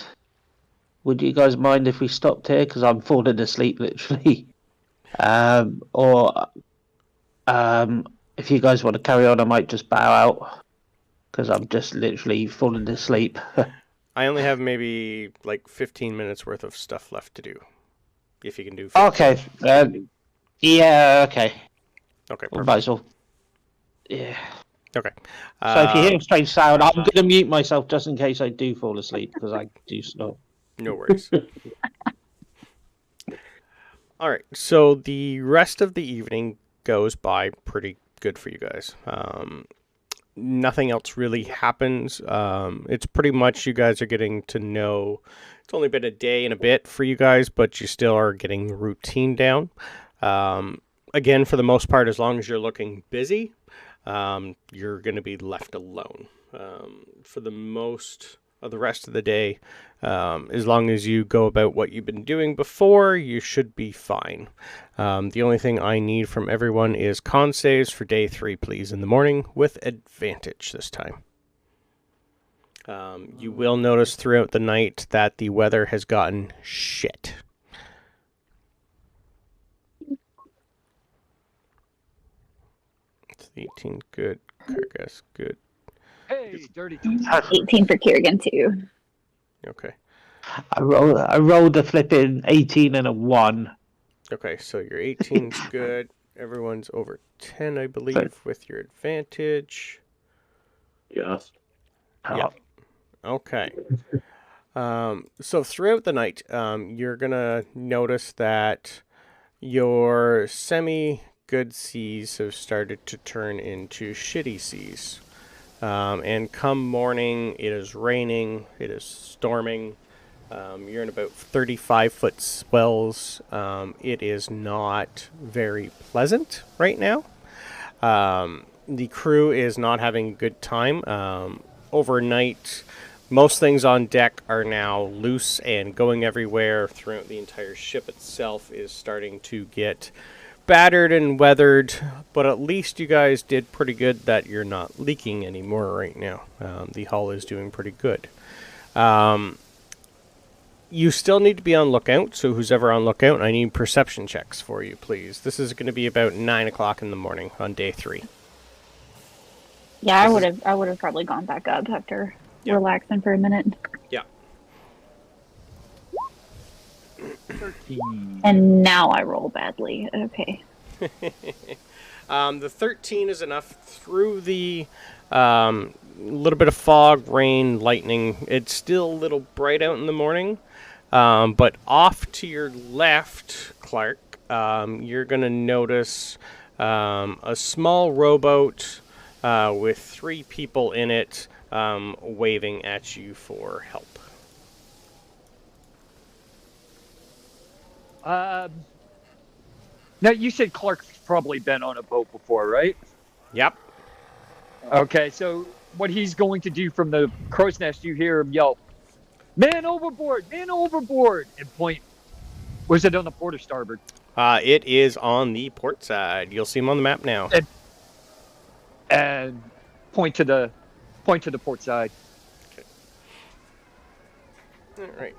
Would you guys mind if we stopped here? Because I'm falling asleep, literally. Or if you guys want to carry on, I might just bow out. Because I'm just literally falling asleep. I only have maybe like 15 minutes worth of stuff left to do. If you can do 15. Okay. Yeah, okay. Okay, perfect. Might as well. Yeah. Okay. So if you hear a strange sound, I'm going to mute myself just in case I do fall asleep, because I do snore. No worries. All right. So the rest of the evening goes by pretty good for you guys. Nothing else really happens. It's pretty much you guys are getting to know. It's only been a day and a bit for you guys, but you still are getting routine down. Again, for the most part, as long as you're looking busy, you're going to be left alone. For the most of the rest of the day, as long as you go about what you've been doing before, you should be fine. The only thing I need from everyone is con saves for day 3, please, in the morning, with advantage this time. You will notice throughout the night that the weather has gotten shit. It's 18, good. Kargas, good. Hey, dirty. 18 for Kerrigan too. Okay. I rolled a flipping 18 and a 1. Okay, so your 18's good. Everyone's over 10, I believe, with your advantage. Yes. Yeah. Okay. So throughout the night, you're gonna notice that your semi-good seas have started to turn into shitty seas. And come morning, it is raining, it is storming. You're in about 35-foot swells. It is not very pleasant right now. The crew is not having a good time. Overnight, most things on deck are now loose and going everywhere. Throughout the entire ship itself is starting to get battered and weathered, but at least you guys did pretty good that you're not leaking anymore right now. The hull is doing pretty good. You still need to be on lookout, so who's ever on lookout, I need perception checks for you, please. This is going to be about 9 o'clock in the morning on day 3. Yeah, I would have probably gone back up after relaxing for a minute. Yeah. 13. And now I roll badly. Okay. The 13 is enough through the little bit of fog, rain, lightning. It's still a little bright out in the morning, but off to your left, Clark, you're going to notice a small rowboat with 3 people in it waving at you for help. Now, you said Clark's probably been on a boat before, right? Yep. Okay, so what he's going to do from the crow's nest, you hear him yell, man overboard, and point. Was it on the port or starboard? It is on the port side. You'll see him on the map now. And point to the port side. All right.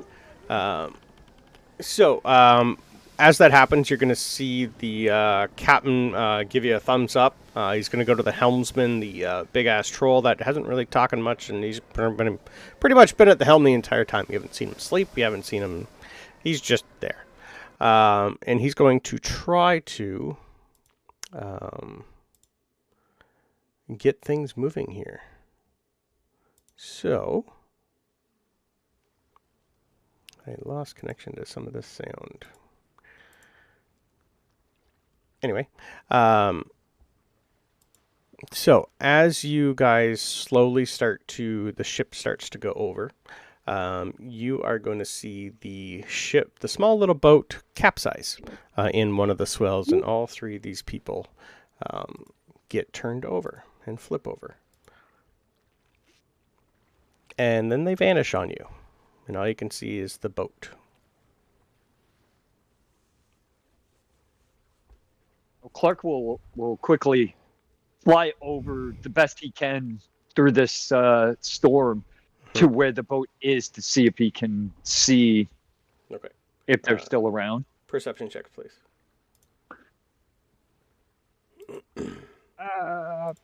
As that happens, you're going to see the captain give you a thumbs up. He's going to go to the helmsman, the big-ass troll that hasn't really talking much, and he's pretty much been at the helm the entire time. You haven't seen him sleep. You haven't seen him. He's just there. And he's going to try to get things moving here. So, I lost connection to some of this sound. Anyway, so as you guys slowly the ship starts to go over, you are going to see the ship, the small little boat, capsize in one of the swells, and all 3 of these people get turned over and flip over. And then they vanish on you, and all you can see is the boat. Clark will quickly fly over the best he can through this storm to where the boat is to see if he can see if they're still around. Perception check, please.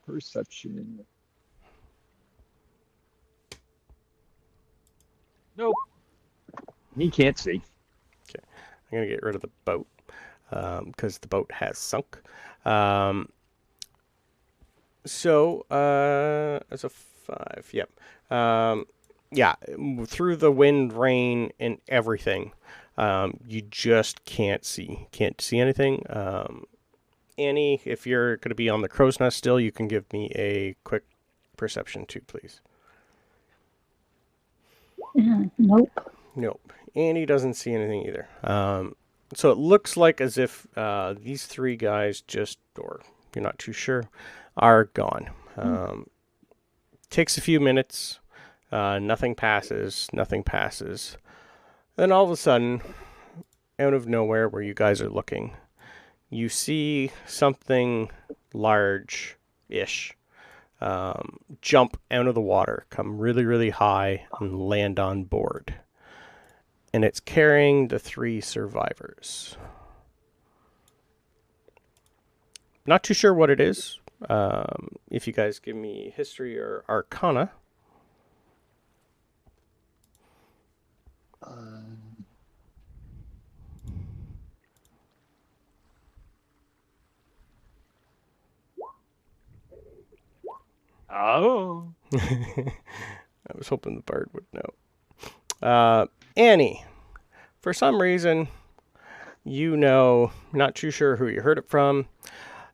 Perception. Nope. He can't see. Okay. I'm going to get rid of the boat because the boat has sunk. As a 5, yep. Yeah, through the wind, rain, and everything, you just can't see anything. Annie, if you're going to be on the crow's nest still, you can give me a quick perception too, please. Nope. Annie doesn't see anything either. So it looks like as if these 3 guys or you're not too sure, are gone. Takes a few minutes. Nothing passes. Then all of a sudden, out of nowhere where you guys are looking, you see something large-ish jump out of the water, come really, really high, and land on board. And it's carrying the 3 survivors. Not too sure what it is. If you guys give me history or arcana. Oh. I was hoping the bard would know. Annie, for some reason, not too sure who you heard it from.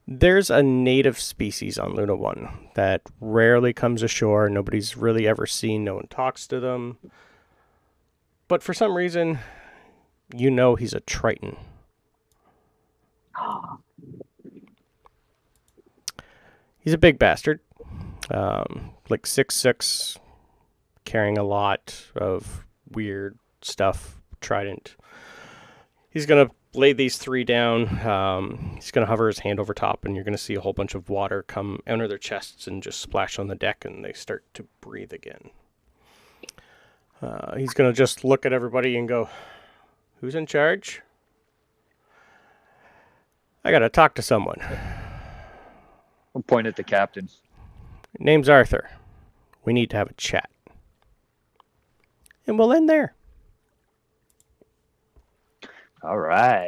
There's a native species on Luna 1 that rarely comes ashore. Nobody's really ever seen. No one talks to them. But for some reason, he's a Triton. He's a big bastard. Like 6'6", carrying a lot of weird stuff, trident. He's going to lay these 3 down. He's going to hover his hand over top, and you're going to see a whole bunch of water come enter their chests and just splash on the deck, and they start to breathe again. He's going to just look at everybody and go, "Who's in charge? I got to talk to someone." I'll point at the captain. Name's Arthur. We need to have a chat. And we'll end there. All right.